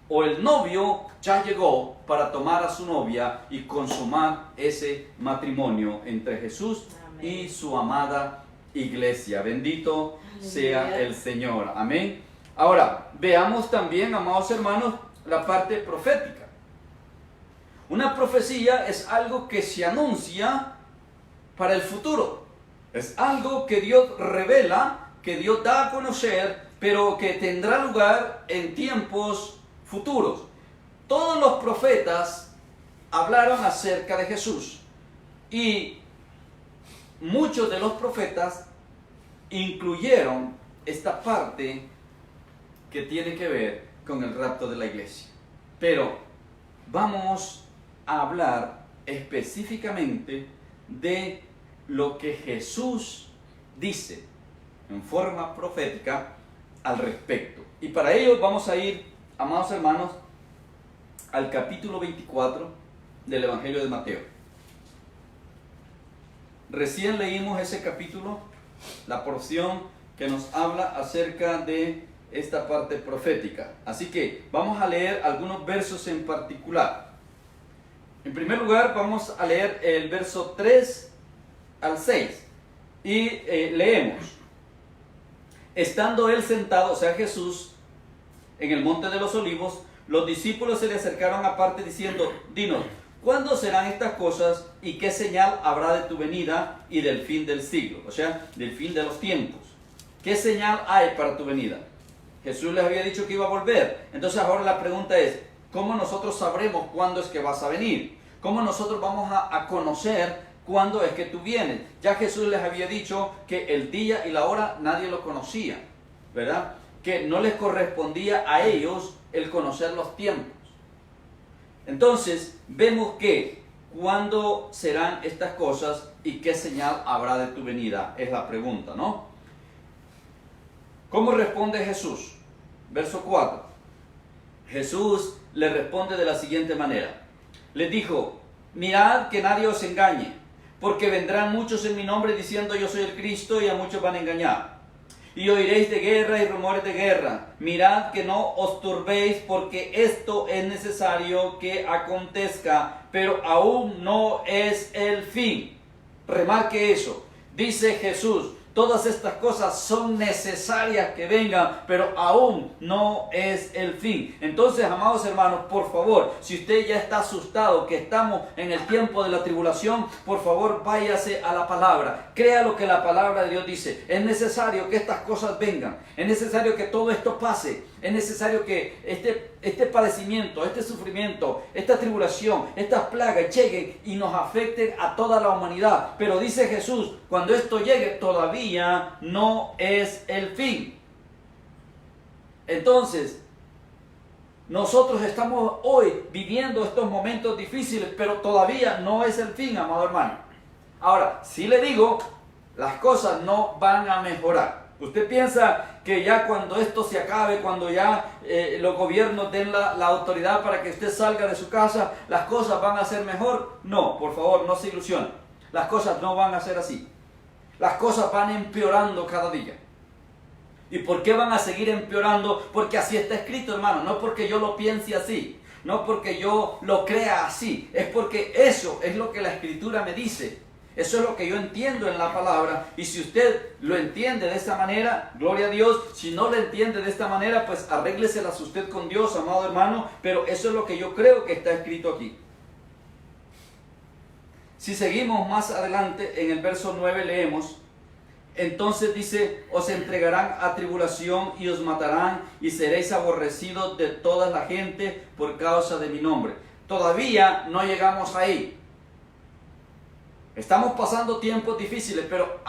o el novio ya llegó para tomar a su novia y consumar ese matrimonio entre Jesús y su amada iglesia. Bendito sea el Señor. Amén. Ahora, veamos también, amados hermanos, la parte profética. Una profecía es algo que se anuncia para el futuro. Es algo que Dios revela, que Dios da a conocer, pero que tendrá lugar en tiempos futuros. Todos los profetas hablaron acerca de Jesús y muchos de los profetas incluyeron esta parte que tiene que ver con el rapto de la iglesia. Pero vamos a hablar específicamente de lo que Jesús dice en forma profética al respecto. Y para ello vamos a ir, amados hermanos, al capítulo 24 del Evangelio de Mateo. Recién leímos ese capítulo, la porción que nos habla acerca de esta parte profética. Así que vamos a leer algunos versos en particular. En primer lugar, vamos a leer el verso 3 al 6 y leemos: estando él sentado, o sea Jesús, en el monte de los olivos, los discípulos se le acercaron aparte diciendo: dinos, ¿cuándo serán estas cosas y qué señal habrá de tu venida y del fin del siglo? O sea, del fin de los tiempos. ¿Qué señal hay para tu venida? Jesús les había dicho que iba a volver. Entonces ahora la pregunta es, ¿cómo nosotros sabremos cuándo es que vas a venir? ¿Cómo nosotros vamos a conocer cuándo es que tú vienes? Ya Jesús les había dicho que el día y la hora nadie lo conocía, ¿verdad? Que no les correspondía a ellos el conocer los tiempos. Entonces, vemos que ¿cuándo serán estas cosas y qué señal habrá de tu venida? Es la pregunta, ¿no? ¿Cómo responde Jesús? Verso 4. Jesús le responde de la siguiente manera. Les dijo: mirad que nadie os engañe, porque vendrán muchos en mi nombre diciendo yo soy el Cristo, y a muchos van a engañar. Y oiréis de guerra y rumores de guerra. Mirad que no os turbéis, porque esto es necesario que acontezca, pero aún no es el fin. Remarque eso. Dice Jesús, todas estas cosas son necesarias que vengan, pero aún no es el fin. Entonces, amados hermanos, por favor, si usted ya está asustado que estamos en el tiempo de la tribulación, por favor, váyase a la palabra. Crea lo que la palabra de Dios dice. Es necesario que estas cosas vengan. Es necesario que todo esto pase. Es necesario que este padecimiento, este sufrimiento, esta tribulación, estas plagas lleguen y nos afecten a toda la humanidad. Pero dice Jesús, cuando esto llegue, todavía no es el fin. Entonces, nosotros estamos hoy viviendo estos momentos difíciles, pero todavía no es el fin, amado hermano. Ahora, si le digo, las cosas no van a mejorar. ¿Usted piensa que ya cuando esto se acabe, cuando ya los gobiernos den la autoridad para que usted salga de su casa, las cosas van a ser mejor? No, por favor, no se ilusione. Las cosas no van a ser así. Las cosas van empeorando cada día. ¿Y por qué van a seguir empeorando? Porque así está escrito, hermano. No porque yo lo piense así, no porque yo lo crea así. Es porque eso es lo que la Escritura me dice. Eso es lo que yo entiendo en la palabra. Y si usted lo entiende de esta manera, gloria a Dios. Si no lo entiende de esta manera, pues arréglselas usted con Dios, amado hermano. Pero eso es lo que yo creo que está escrito aquí. Si seguimos más adelante, en el verso 9 leemos: entonces dice, os entregarán a tribulación y os matarán y seréis aborrecidos de toda la gente por causa de mi nombre. Todavía no llegamos ahí. Estamos pasando tiempos difíciles, pero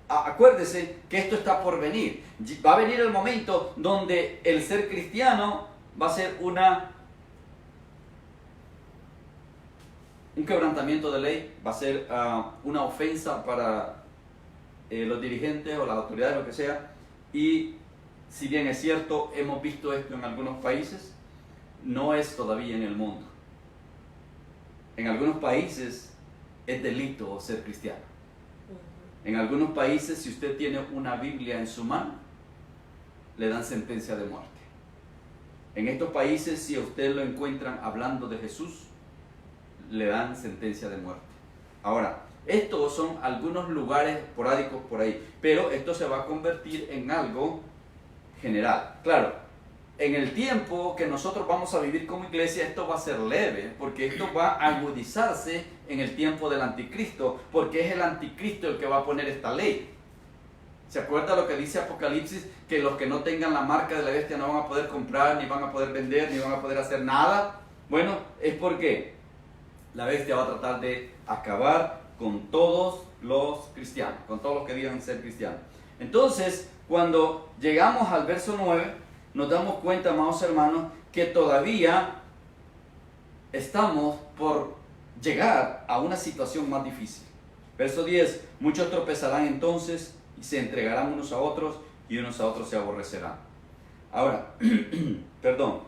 acuérdese que esto está por venir. Va a venir el momento donde el ser cristiano va a ser un quebrantamiento de ley, va a ser una ofensa para los dirigentes o las autoridades, lo que sea. Y si bien es cierto, hemos visto esto en algunos países, no es todavía en el mundo. En algunos países es delito ser cristiano. En algunos países, si usted tiene una Biblia en su mano, le dan sentencia de muerte. En estos países, si a usted lo encuentran hablando de Jesús, le dan sentencia de muerte. Ahora, estos son algunos lugares esporádicos por ahí, pero esto se va a convertir en algo general. Claro, en el tiempo que nosotros vamos a vivir como iglesia, esto va a ser leve, porque esto va a agudizarse en el tiempo del anticristo, porque es el anticristo el que va a poner esta ley. ¿Se acuerda lo que dice Apocalipsis? Que los que no tengan la marca de la bestia no van a poder comprar, ni van a poder vender, ni van a poder hacer nada. Bueno, es porque la bestia va a tratar de acabar con todos los cristianos, con todos los que digan ser cristianos. Entonces, cuando llegamos al verso 9, nos damos cuenta, amados hermanos, que todavía estamos por llegar a una situación más difícil. Verso 10, muchos tropezarán entonces y se entregarán unos a otros y unos a otros se aborrecerán. Ahora, perdón,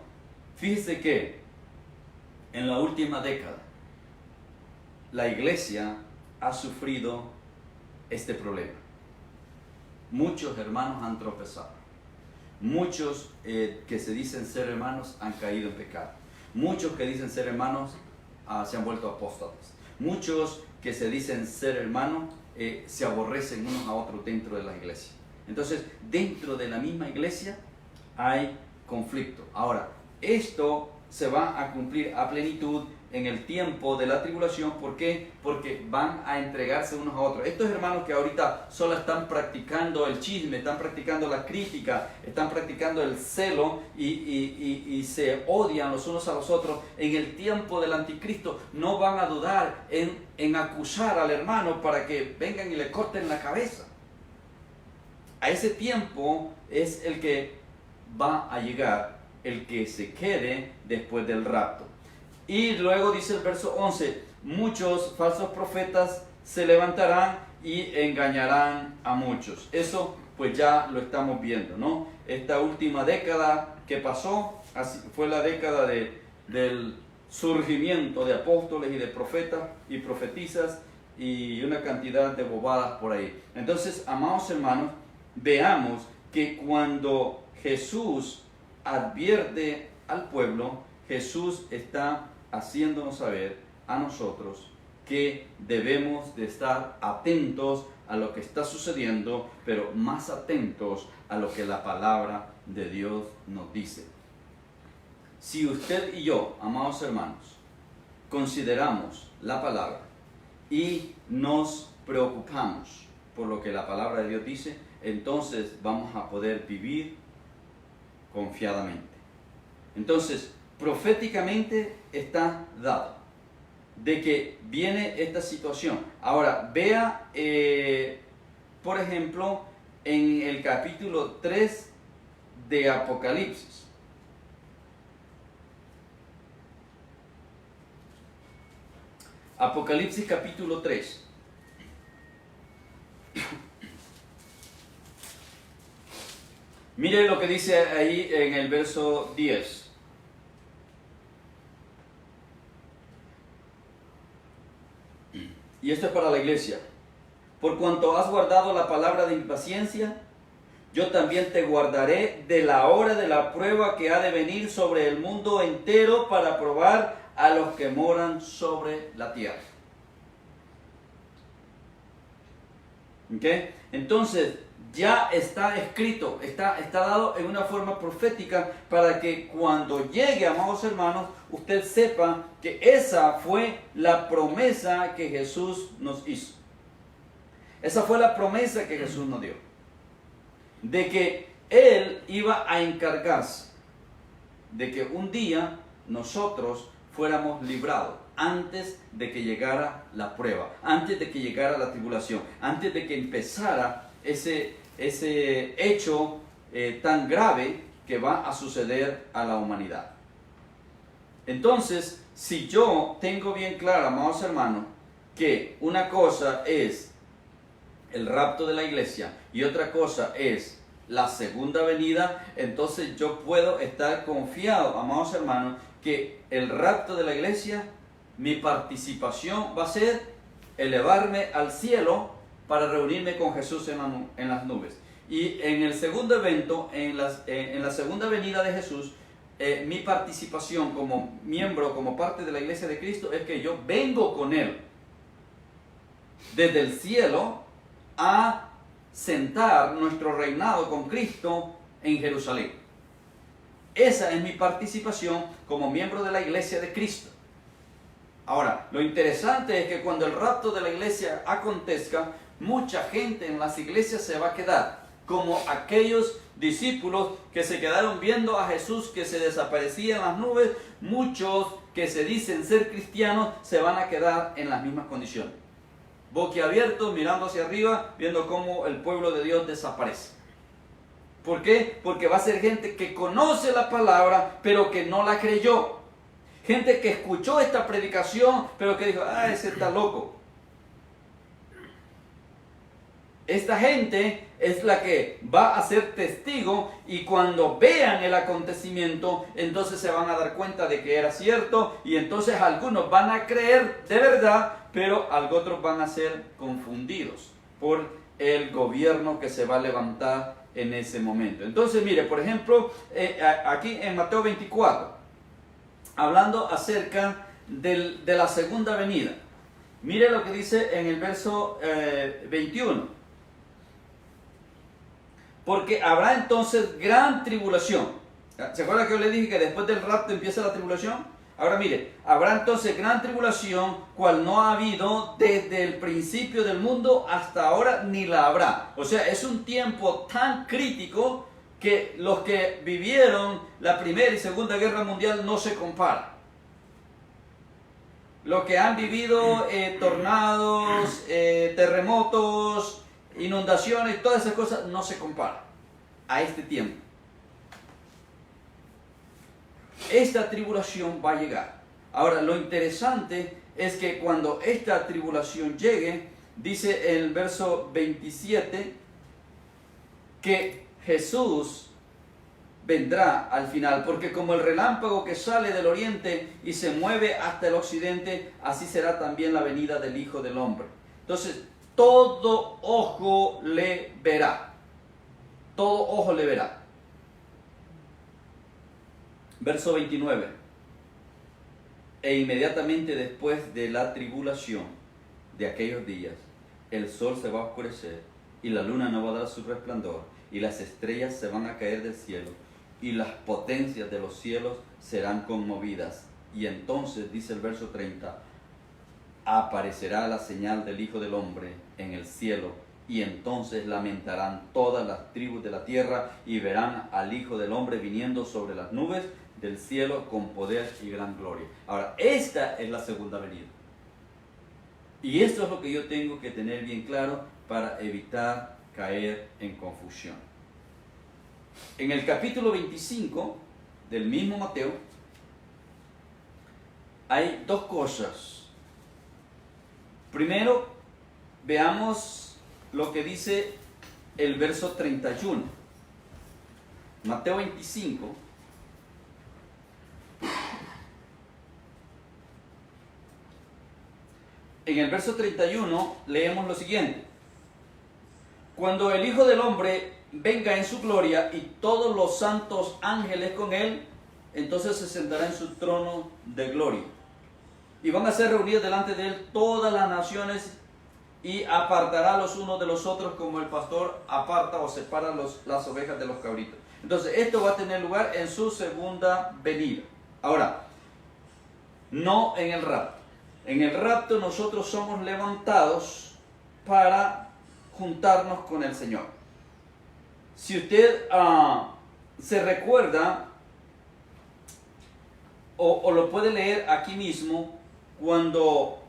fíjese que en la última década la iglesia ha sufrido este problema. Muchos hermanos han tropezado. Muchos que se dicen ser hermanos han caído en pecado. Muchos que dicen ser hermanos se han vuelto apóstatas. Muchos que se dicen ser hermanos se aborrecen unos a otros dentro de la iglesia. Entonces, dentro de la misma iglesia hay conflicto. Ahora, esto se va a cumplir a plenitud en el tiempo de la tribulación. ¿Por qué? Porque van a entregarse unos a otros. Estos hermanos que ahorita solo están practicando el chisme, están practicando la crítica, están practicando el celo y se odian los unos a los otros, en el tiempo del anticristo no van a dudar en acusar al hermano para que vengan y le corten la cabeza. A ese tiempo es el que va a llegar el que se quede después del rapto. Y luego dice el verso 11, muchos falsos profetas se levantarán y engañarán a muchos. Eso pues ya lo estamos viendo, ¿no? Esta última década que pasó, así fue la década del surgimiento de apóstoles y de profetas y profetisas y una cantidad de bobadas por ahí. Entonces, amados hermanos, veamos que cuando Jesús advierte al pueblo, Jesús está haciéndonos saber a nosotros que debemos de estar atentos a lo que está sucediendo, pero más atentos a lo que la palabra de Dios nos dice. Si usted y yo, amados hermanos, consideramos la palabra y nos preocupamos por lo que la palabra de Dios dice, entonces vamos a poder vivir confiadamente. Entonces, proféticamente está dado de que viene esta situación. Ahora, vea, por ejemplo, en el capítulo 3 de Apocalipsis. Apocalipsis capítulo 3. Mire lo que dice ahí en el verso 10. Y esto es para la iglesia. Por cuanto has guardado la palabra de mi paciencia, yo también te guardaré de la hora de la prueba que ha de venir sobre el mundo entero para probar a los que moran sobre la tierra. ¿Ok? Entonces, ya está escrito, está dado en una forma profética para que cuando llegue, amados hermanos, usted sepa que esa fue la promesa que Jesús nos hizo. Esa fue la promesa que Jesús nos dio. De que Él iba a encargarse de que un día nosotros fuéramos librados antes de que llegara la prueba, antes de que llegara la tribulación, antes de que empezara ese hecho tan grave que va a suceder a la humanidad. Entonces, si yo tengo bien claro, amados hermanos, que una cosa es el rapto de la iglesia y otra cosa es la segunda venida, entonces yo puedo estar confiado, amados hermanos, que el rapto de la iglesia, mi participación va a ser elevarme al cielo para reunirme con Jesús en las nubes. Y en el segundo evento, en la segunda venida de Jesús, mi participación como miembro, como parte de la iglesia de Cristo, es que yo vengo con Él desde el cielo a sentar nuestro reinado con Cristo en Jerusalén. Esa es mi participación como miembro de la iglesia de Cristo. Ahora, lo interesante es que cuando el rapto de la iglesia acontezca, mucha gente en las iglesias se va a quedar, como aquellos discípulos que se quedaron viendo a Jesús que se desaparecía en las nubes. Muchos que se dicen ser cristianos se van a quedar en las mismas condiciones, boquiabiertos, mirando hacia arriba, viendo cómo el pueblo de Dios desaparece. ¿Por qué? Porque va a ser gente que conoce la palabra, pero que no la creyó. Gente que escuchó esta predicación, pero que dijo, ese está loco. Esta gente es la que va a ser testigo, y cuando vean el acontecimiento, entonces se van a dar cuenta de que era cierto, y entonces algunos van a creer de verdad, pero otros van a ser confundidos por el gobierno que se va a levantar en ese momento. Entonces, mire, por ejemplo, aquí en Mateo 24, hablando acerca de la segunda venida, mire lo que dice en el verso 21. Porque habrá entonces gran tribulación. ¿Se acuerda que yo le dije que después del rapto empieza la tribulación? Ahora mire, habrá entonces gran tribulación, cual no ha habido desde el principio del mundo hasta ahora, ni la habrá. O sea, es un tiempo tan crítico que los que vivieron la Primera y Segunda Guerra Mundial no se comparan. Los que han vivido tornados, terremotos, inundaciones, todas esas cosas no se comparan a este tiempo. Esta tribulación va a llegar. Ahora, lo interesante es que cuando esta tribulación llegue, dice en el verso 27, que Jesús vendrá al final, porque como el relámpago que sale del oriente y se mueve hasta el occidente, así será también la venida del Hijo del Hombre. Entonces, todo ojo le verá. Todo ojo le verá. Verso 29. E inmediatamente después de la tribulación de aquellos días, el sol se va a oscurecer y la luna no va a dar su resplandor y las estrellas se van a caer del cielo y las potencias de los cielos serán conmovidas. Y entonces, dice el verso 30, aparecerá la señal del Hijo del Hombre en el cielo, y entonces lamentarán todas las tribus de la tierra y verán al Hijo del Hombre viniendo sobre las nubes del cielo con poder y gran gloria. Ahora, esta es la segunda venida. Y esto es lo que yo tengo que tener bien claro para evitar caer en confusión. En el capítulo 25 del mismo Mateo hay dos cosas. Primero, veamos lo que dice el verso 31. Mateo 25. En el verso 31 leemos lo siguiente. Cuando el Hijo del Hombre venga en su gloria y todos los santos ángeles con él, entonces se sentará en su trono de gloria. Y van a ser reunidas delante de él todas las naciones, y apartará los unos de los otros como el pastor aparta o separa las ovejas de los cabritos. Entonces, esto va a tener lugar en su segunda venida. Ahora, no en el rapto. En el rapto nosotros somos levantados para juntarnos con el Señor. Si usted se recuerda o lo puede leer aquí mismo, cuando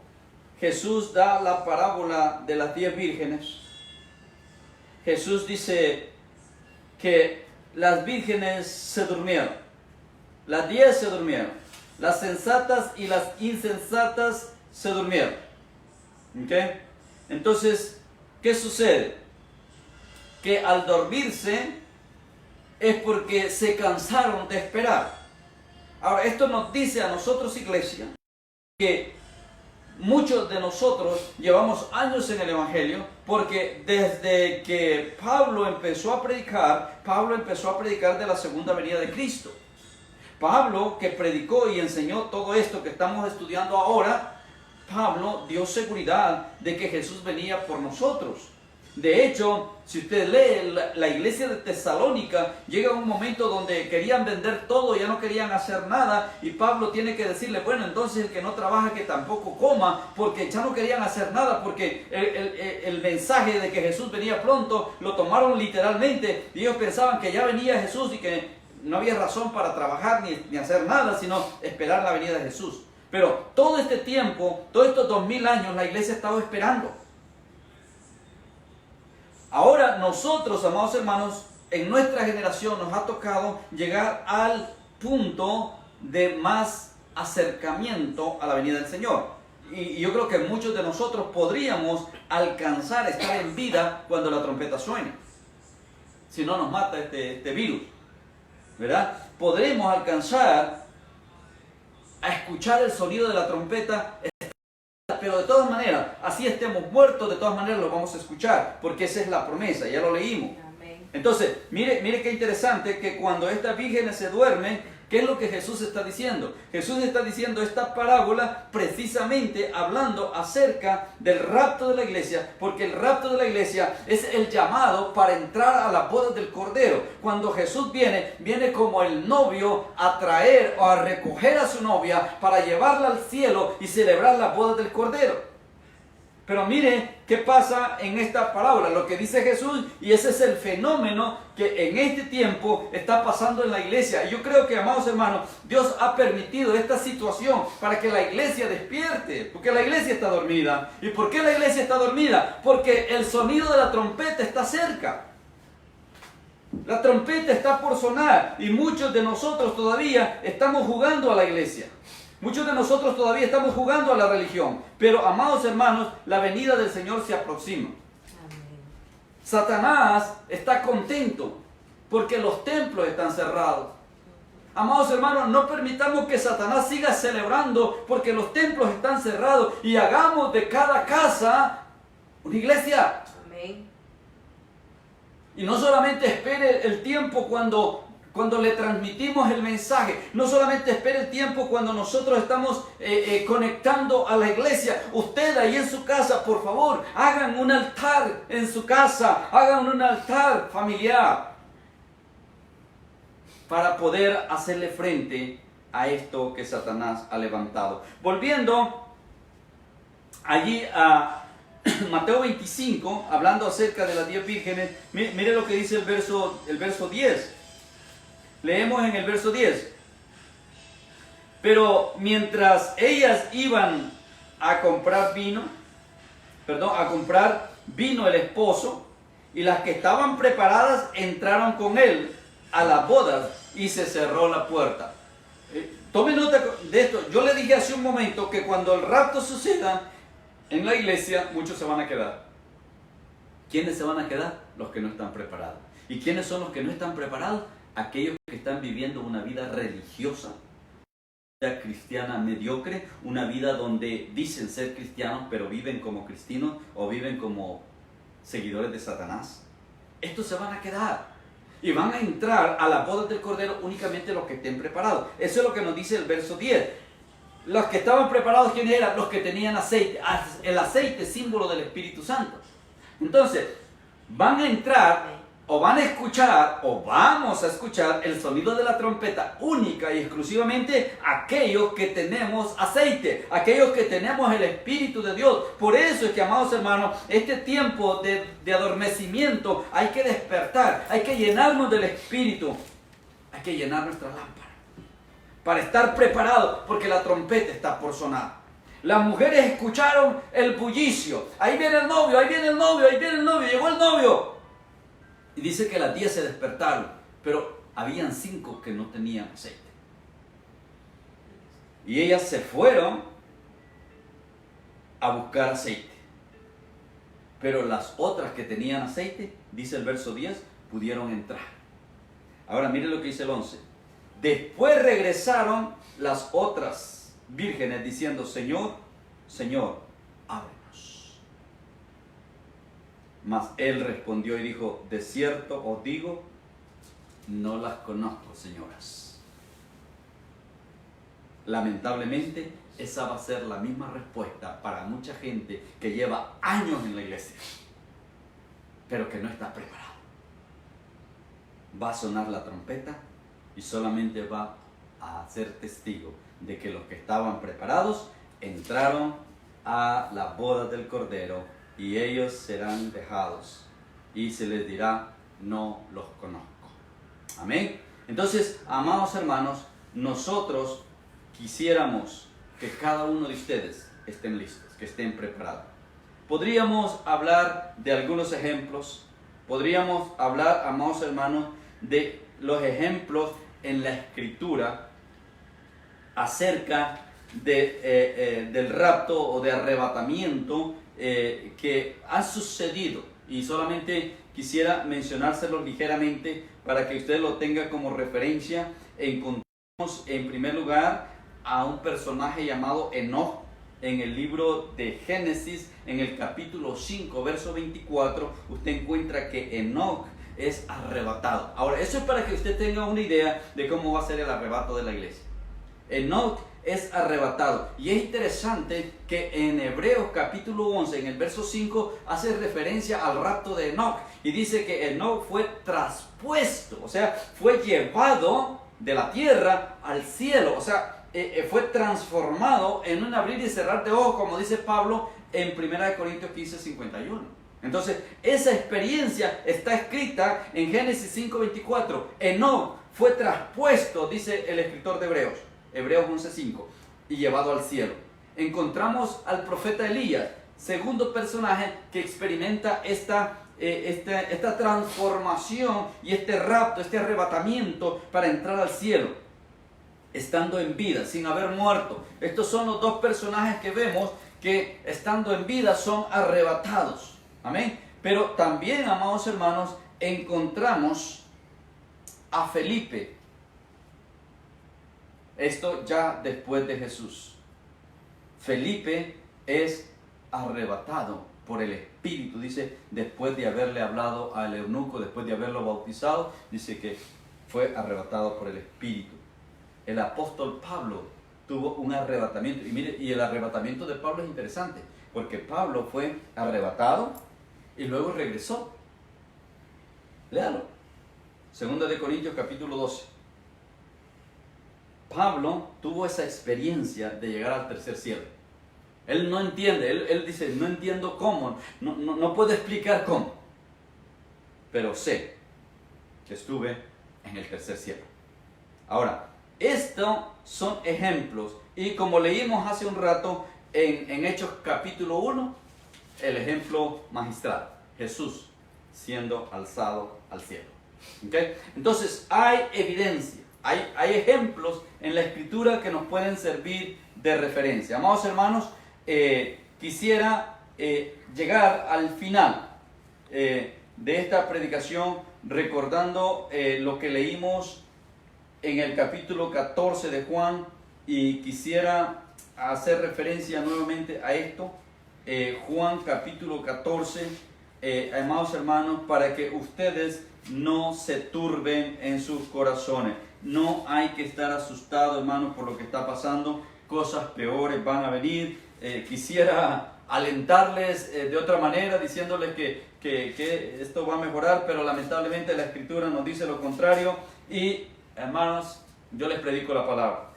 Jesús da la parábola de las 10 vírgenes, Jesús dice que las vírgenes se durmieron, las 10 se durmieron, las sensatas y las insensatas se durmieron. ¿Okay? Entonces, ¿qué sucede? Que al dormirse es porque se cansaron de esperar. Ahora, esto nos dice a nosotros, iglesia, que muchos de nosotros llevamos años en el Evangelio, porque desde que Pablo empezó a predicar de la segunda venida de Cristo. Pablo, que predicó y enseñó todo esto que estamos estudiando ahora, Pablo dio seguridad de que Jesús venía por nosotros. De hecho, si usted lee la iglesia de Tesalónica, llega un momento donde querían vender todo, ya no querían hacer nada, y Pablo tiene que decirle, bueno, entonces el que no trabaja que tampoco coma, porque ya no querían hacer nada, porque el mensaje de que Jesús venía pronto lo tomaron literalmente, y ellos pensaban que ya venía Jesús y que no había razón para trabajar ni hacer nada, sino esperar la venida de Jesús. Pero todo este tiempo, todos estos 2000 años, la iglesia ha estado esperando. Ahora nosotros, amados hermanos, en nuestra generación nos ha tocado llegar al punto de más acercamiento a la venida del Señor. Y yo creo que muchos de nosotros podríamos alcanzar a estar en vida cuando la trompeta suene. Si no nos mata este virus, ¿verdad? Podremos alcanzar a escuchar el sonido de la trompeta. Pero de todas maneras, así estemos muertos, de todas maneras lo vamos a escuchar, porque esa es la promesa, ya lo leímos. Amén. Entonces, mire qué interesante que cuando estas vírgenes se duermen, ¿qué es lo que Jesús está diciendo? Jesús está diciendo esta parábola precisamente hablando acerca del rapto de la iglesia, porque el rapto de la iglesia es el llamado para entrar a la boda del Cordero. Cuando Jesús viene como el novio a traer o a recoger a su novia para llevarla al cielo y celebrar la boda del Cordero. Pero mire qué pasa en esta parábola, lo que dice Jesús, y ese es el fenómeno que en este tiempo está pasando en la iglesia. Y yo creo que, amados hermanos, Dios ha permitido esta situación para que la iglesia despierte, porque la iglesia está dormida. ¿Y por qué la iglesia está dormida? Porque el sonido de la trompeta está cerca. La trompeta está por sonar y muchos de nosotros todavía estamos jugando a la iglesia. Muchos de nosotros todavía estamos jugando a la religión, pero, amados hermanos, la venida del Señor se aproxima. Amén. Satanás está contento porque los templos están cerrados. Amados hermanos, no permitamos que Satanás siga celebrando porque los templos están cerrados, y hagamos de cada casa una iglesia. Amén. Y no solamente espere el tiempo cuando le transmitimos el mensaje, no solamente espere el tiempo cuando nosotros estamos conectando a la iglesia. Usted ahí en su casa, por favor, hagan un altar en su casa, hagan un altar familiar para poder hacerle frente a esto que Satanás ha levantado. Volviendo allí a Mateo 25, hablando acerca de las 10 vírgenes, mire lo que dice el verso 10. Leemos en el verso 10. Pero mientras ellas iban a comprar vino el esposo, y las que estaban preparadas entraron con él a las bodas y se cerró la puerta. Tome nota de esto. Yo le dije hace un momento que cuando el rapto suceda en la iglesia, muchos se van a quedar. ¿Quiénes se van a quedar? Los que no están preparados. ¿Y quiénes son los que no están preparados? Aquellos que están viviendo una vida religiosa, una vida cristiana mediocre, una vida donde dicen ser cristianos pero viven como cristianos o viven como seguidores de Satanás. Estos se van a quedar y van a entrar a la boda del Cordero únicamente los que estén preparados. Eso es lo que nos dice el verso 10. Los que estaban preparados, ¿quiénes eran? Los que tenían aceite. El aceite, símbolo del Espíritu Santo. Entonces, van a entrar, o van a escuchar, o vamos a escuchar el sonido de la trompeta única y exclusivamente aquellos que tenemos aceite, aquellos que tenemos el Espíritu de Dios. Por eso es que, amados hermanos, este tiempo de adormecimiento hay que despertar, hay que llenarnos del Espíritu, hay que llenar nuestra lámpara para estar preparados, porque la trompeta está por sonar. Las mujeres escucharon el bullicio. Ahí viene el novio, ahí viene el novio, ahí viene el novio, llegó el novio. Y dice que las 10 se despertaron, pero habían 5 que no tenían aceite. Y ellas se fueron a buscar aceite. Pero las otras que tenían aceite, dice el verso 10, pudieron entrar. Ahora miren lo que dice el 11. Después regresaron las otras vírgenes diciendo, Señor, Señor, ábrenos. Mas él respondió y dijo, de cierto os digo, no las conozco, señoras. Lamentablemente, esa va a ser la misma respuesta para mucha gente que lleva años en la iglesia, pero que no está preparado. Va a sonar la trompeta y solamente va a ser testigo de que los que estaban preparados entraron a la boda del Cordero y ellos serán dejados y se les dirá, no los conozco. Amén. Entonces, amados hermanos, nosotros quisiéramos que cada uno de ustedes estén listos, que estén preparados. Podríamos hablar de algunos ejemplos, podríamos hablar, amados hermanos, de los ejemplos en la Escritura acerca del rapto o de arrebatamiento que ha sucedido, y solamente quisiera mencionárselos ligeramente para que usted lo tenga como referencia. Encontramos en primer lugar a un personaje llamado Enoc en el libro de Génesis, en el capítulo 5, verso 24. Usted encuentra que Enoc es arrebatado. Ahora, eso es para que usted tenga una idea de cómo va a ser el arrebato de la iglesia. Enoc es arrebatado. Y es interesante que en Hebreos capítulo 11, en el verso 5, hace referencia al rapto de Enoc. Y dice que Enoc fue traspuesto, o sea, fue llevado de la tierra al cielo. O sea, fue transformado en un abrir y cerrar de ojos, como dice Pablo en 1 Corintios 15, 51. Entonces, esa experiencia está escrita en Génesis 5:24. Enoc fue traspuesto, dice el escritor de Hebreos, Hebreos 11:5, y llevado al cielo. Encontramos al profeta Elías, segundo personaje que experimenta esta transformación y este rapto, este arrebatamiento para entrar al cielo, estando en vida, sin haber muerto. Estos son los dos personajes que vemos que estando en vida son arrebatados. Amén. Pero también, amados hermanos, encontramos a Felipe. Esto ya después de Jesús. Felipe es arrebatado por el Espíritu. Dice, después de haberle hablado al eunuco, después de haberlo bautizado, dice que fue arrebatado por el Espíritu. El apóstol Pablo tuvo un arrebatamiento. Y mire, y el arrebatamiento de Pablo es interesante, porque Pablo fue arrebatado y luego regresó. Léalo. 2 de Corintios capítulo 12. Pablo tuvo esa experiencia de llegar al tercer cielo. Él no entiende, él dice, no entiendo cómo, no puedo explicar cómo, pero sé que estuve en el tercer cielo. Ahora, estos son ejemplos, y como leímos hace un rato en Hechos capítulo 1, el ejemplo magistral, Jesús siendo alzado al cielo. ¿Okay? Entonces hay evidencia, hay ejemplos en la Escritura que nos pueden servir de referencia. Amados hermanos, quisiera llegar al final de esta predicación recordando lo que leímos en el capítulo 14 de Juan, y quisiera hacer referencia nuevamente a esto. Juan capítulo 14, amados hermanos, para que ustedes no se turben en sus corazones. No hay que estar asustados, hermanos, por lo que está pasando, cosas peores van a venir. Quisiera alentarles de otra manera, diciéndoles que esto va a mejorar, pero lamentablemente la Escritura nos dice lo contrario. Y hermanos, yo les predico la palabra.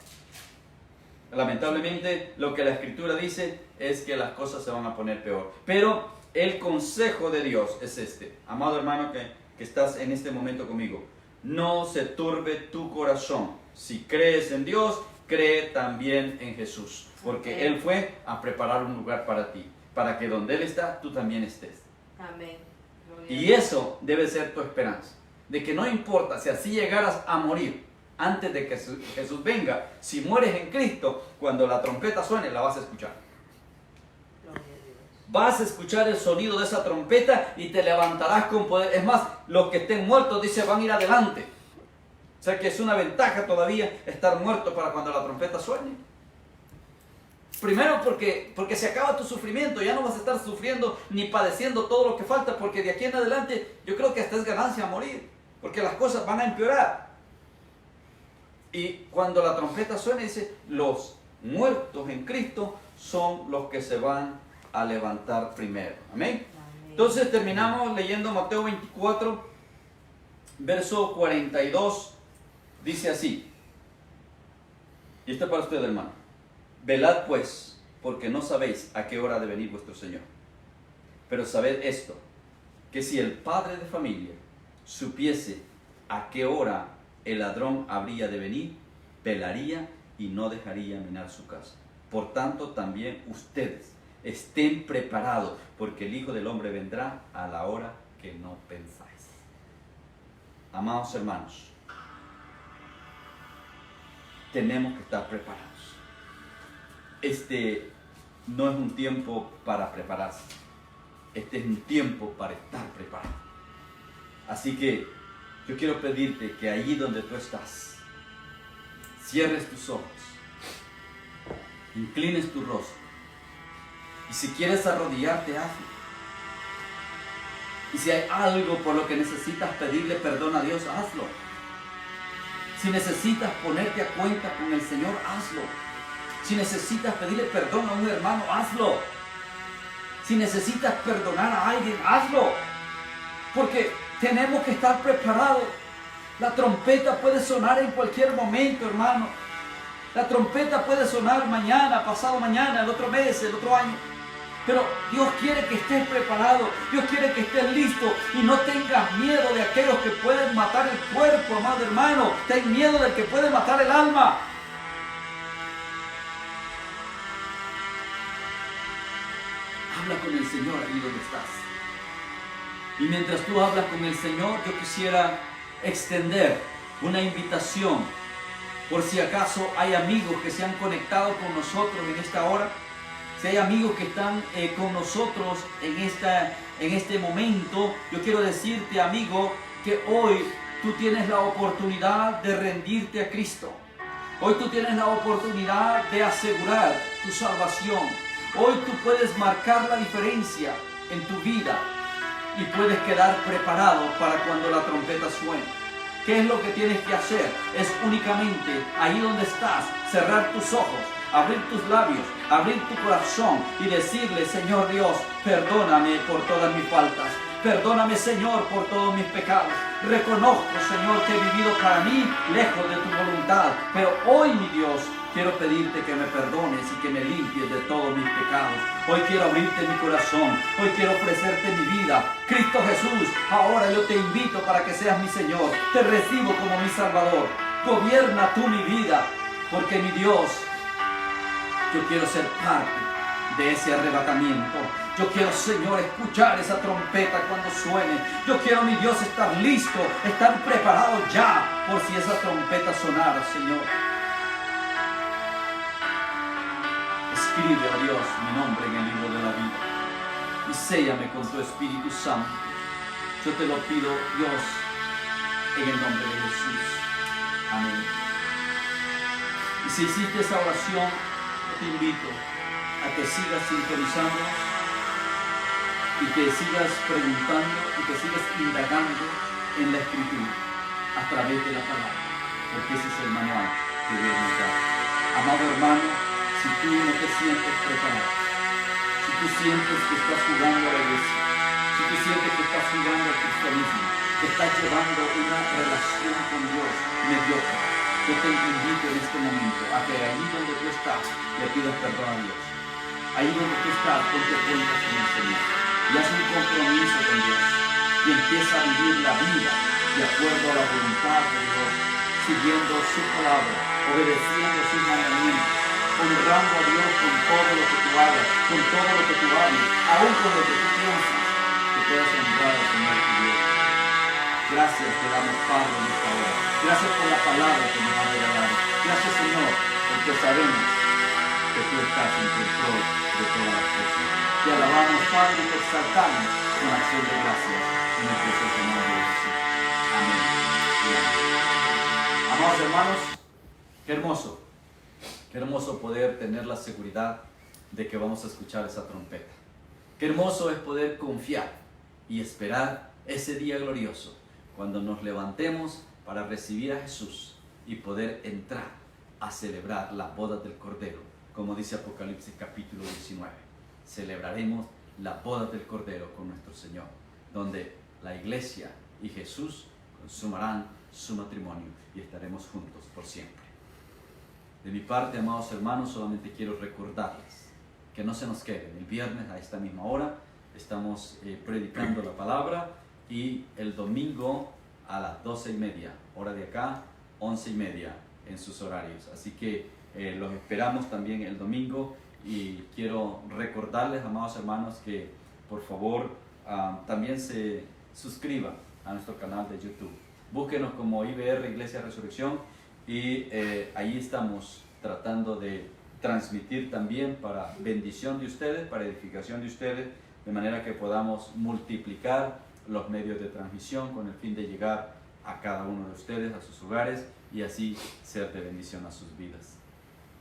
Lamentablemente lo que la Escritura dice es que las cosas se van a poner peor. Pero el consejo de Dios es este. Amado hermano que estás en este momento conmigo, no se turbe tu corazón. Si crees en Dios, cree también en Jesús. Porque Él fue a preparar un lugar para ti, para que donde Él está, tú también estés. Amén. Y eso debe ser tu esperanza. De que no importa si así llegaras a morir antes de que Jesús venga, si mueres en Cristo, cuando la trompeta suene, la vas a escuchar. Gloria a Dios. Vas a escuchar el sonido de esa trompeta y te levantarás con poder. Es más, los que estén muertos, dice, van a ir adelante. O sea que es una ventaja todavía estar muerto para cuando la trompeta suene. Primero porque se acaba tu sufrimiento, ya no vas a estar sufriendo ni padeciendo todo lo que falta, porque de aquí en adelante yo creo que hasta es ganancia morir, porque las cosas van a empeorar. Y cuando la trompeta suene, dice, los muertos en Cristo son los que se van a levantar primero. Amén. Amén. Entonces terminamos leyendo Mateo 24, verso 42, dice así, y esto es para usted, hermano: velad pues, porque no sabéis a qué hora ha de venir vuestro Señor. Pero sabed esto, que si el padre de familia supiese a qué hora el ladrón habría de venir, velaría y no dejaría minar su casa. Por tanto, también ustedes estén preparados, porque el Hijo del Hombre vendrá a la hora que no pensáis. Amados hermanos, tenemos que estar preparados. Este no es un tiempo para prepararse. Este es un tiempo para estar preparado. Así que yo quiero pedirte que allí donde tú estás, cierres tus ojos, inclines tu rostro, y si quieres arrodillarte, hazlo. Y si hay algo por lo que necesitas pedirle perdón a Dios, hazlo. Si necesitas ponerte a cuenta con el Señor, hazlo. Si necesitas pedirle perdón a un hermano, hazlo. Si necesitas perdonar a alguien, hazlo. Porque tenemos que estar preparados. La trompeta puede sonar en cualquier momento, hermano. La trompeta puede sonar mañana, pasado mañana, el otro mes, el otro año. Pero Dios quiere que estés preparado. Dios quiere que estés listo. Y no tengas miedo de aquellos que pueden matar el cuerpo, amado hermano. Ten miedo del que puede matar el alma. Habla con el Señor ahí donde estás. Y mientras tú hablas con el Señor, yo quisiera extender una invitación. Por si acaso hay amigos que se han conectado con nosotros en esta hora. Si hay amigos que están con nosotros en este momento, yo quiero decirte, amigo, que hoy tú tienes la oportunidad de rendirte a Cristo. Hoy tú tienes la oportunidad de asegurar tu salvación. Hoy tú puedes marcar la diferencia en tu vida y puedes quedar preparado para cuando la trompeta suene. ¿Qué es lo que tienes que hacer? Es únicamente ahí donde estás, cerrar tus ojos, abrir tus labios, abrir tu corazón y decirle: Señor Dios, perdóname por todas mis faltas. Perdóname, Señor, por todos mis pecados. Reconozco, Señor, que he vivido para mí lejos de tu voluntad. Pero hoy, mi Dios, quiero pedirte que me perdones y que me limpies de todos mis pecados. Hoy quiero abrirte mi corazón. Hoy quiero ofrecerte mi vida. Cristo Jesús, ahora yo te invito para que seas mi Señor. Te recibo como mi Salvador. Gobierna tú mi vida, porque mi Dios, yo quiero ser parte de ese arrebatamiento. Yo quiero, Señor, escuchar esa trompeta cuando suene. Yo quiero, mi Dios, estar listo, estar preparado ya por si esa trompeta sonara, Señor. Escribe, oh Dios, mi nombre en el libro de la vida y séllame con tu Espíritu Santo. Yo te lo pido, Dios, en el nombre de Jesús. Amén. Y si hiciste esa oración, te invito a que sigas sintonizando y que sigas preguntando y que sigas indagando en la Escritura a través de la palabra, porque ese es el manual que Dios nos da. Amado hermano, Si tú no te sientes preparado, si tú sientes que estás jugando a la iglesia, si tú sientes que estás jugando al cristianismo, que estás llevando una relación con Dios mediocre, yo te invito en este momento a que ahí donde tú estás le pidas perdón a Dios. Ahí donde tú estás, ponte cuentas con el Señor y haz un compromiso con Dios y empieza a vivir la vida de acuerdo a la voluntad de Dios, siguiendo su palabra, obedeciendo sus mandamientos, honrando a Dios con todo lo que tú hagas, con todo lo que tú hables, aún con lo que tú piensas, que puedas honrar al Señor tu Dios. Gracias te damos, Padre, en esta hora. Gracias por la palabra que nos ha regalado. Gracias, Señor, porque sabemos que tú estás en control de todas las cosas. Te alabamos, Padre, y te exaltamos con acción de gracias en el precioso nombre de Jesús. Amén. Amados hermanos, qué hermoso poder tener la seguridad de que vamos a escuchar esa trompeta. Qué hermoso es poder confiar y esperar ese día glorioso cuando nos levantemos para recibir a Jesús y poder entrar a celebrar la boda del Cordero, como dice Apocalipsis capítulo 19. Celebraremos la boda del Cordero con nuestro Señor, donde la iglesia y Jesús consumarán su matrimonio y estaremos juntos por siempre. De mi parte, amados hermanos, solamente quiero recordarles que no se nos queden. El viernes a esta misma hora estamos predicando la palabra y el domingo a las 12:30, hora de acá, 11:30 en sus horarios. Así que los esperamos también el domingo y quiero recordarles, amados hermanos, que por favor también se suscriban a nuestro canal de YouTube. Búsquenos como IBR Iglesia Resurrección y ahí estamos tratando de transmitir también para bendición de ustedes, para edificación de ustedes, de manera que podamos multiplicar los medios de transmisión con el fin de llegar a cada uno de ustedes, a sus hogares y así ser de bendición a sus vidas.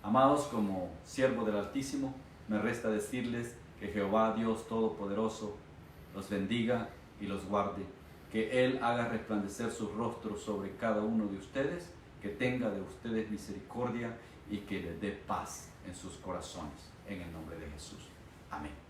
Amados, como siervo del Altísimo, me resta decirles que Jehová Dios Todopoderoso los bendiga y los guarde, que Él haga resplandecer su rostro sobre cada uno de ustedes, que tenga de ustedes misericordia y que les dé paz en sus corazones, en el nombre de Jesús. Amén.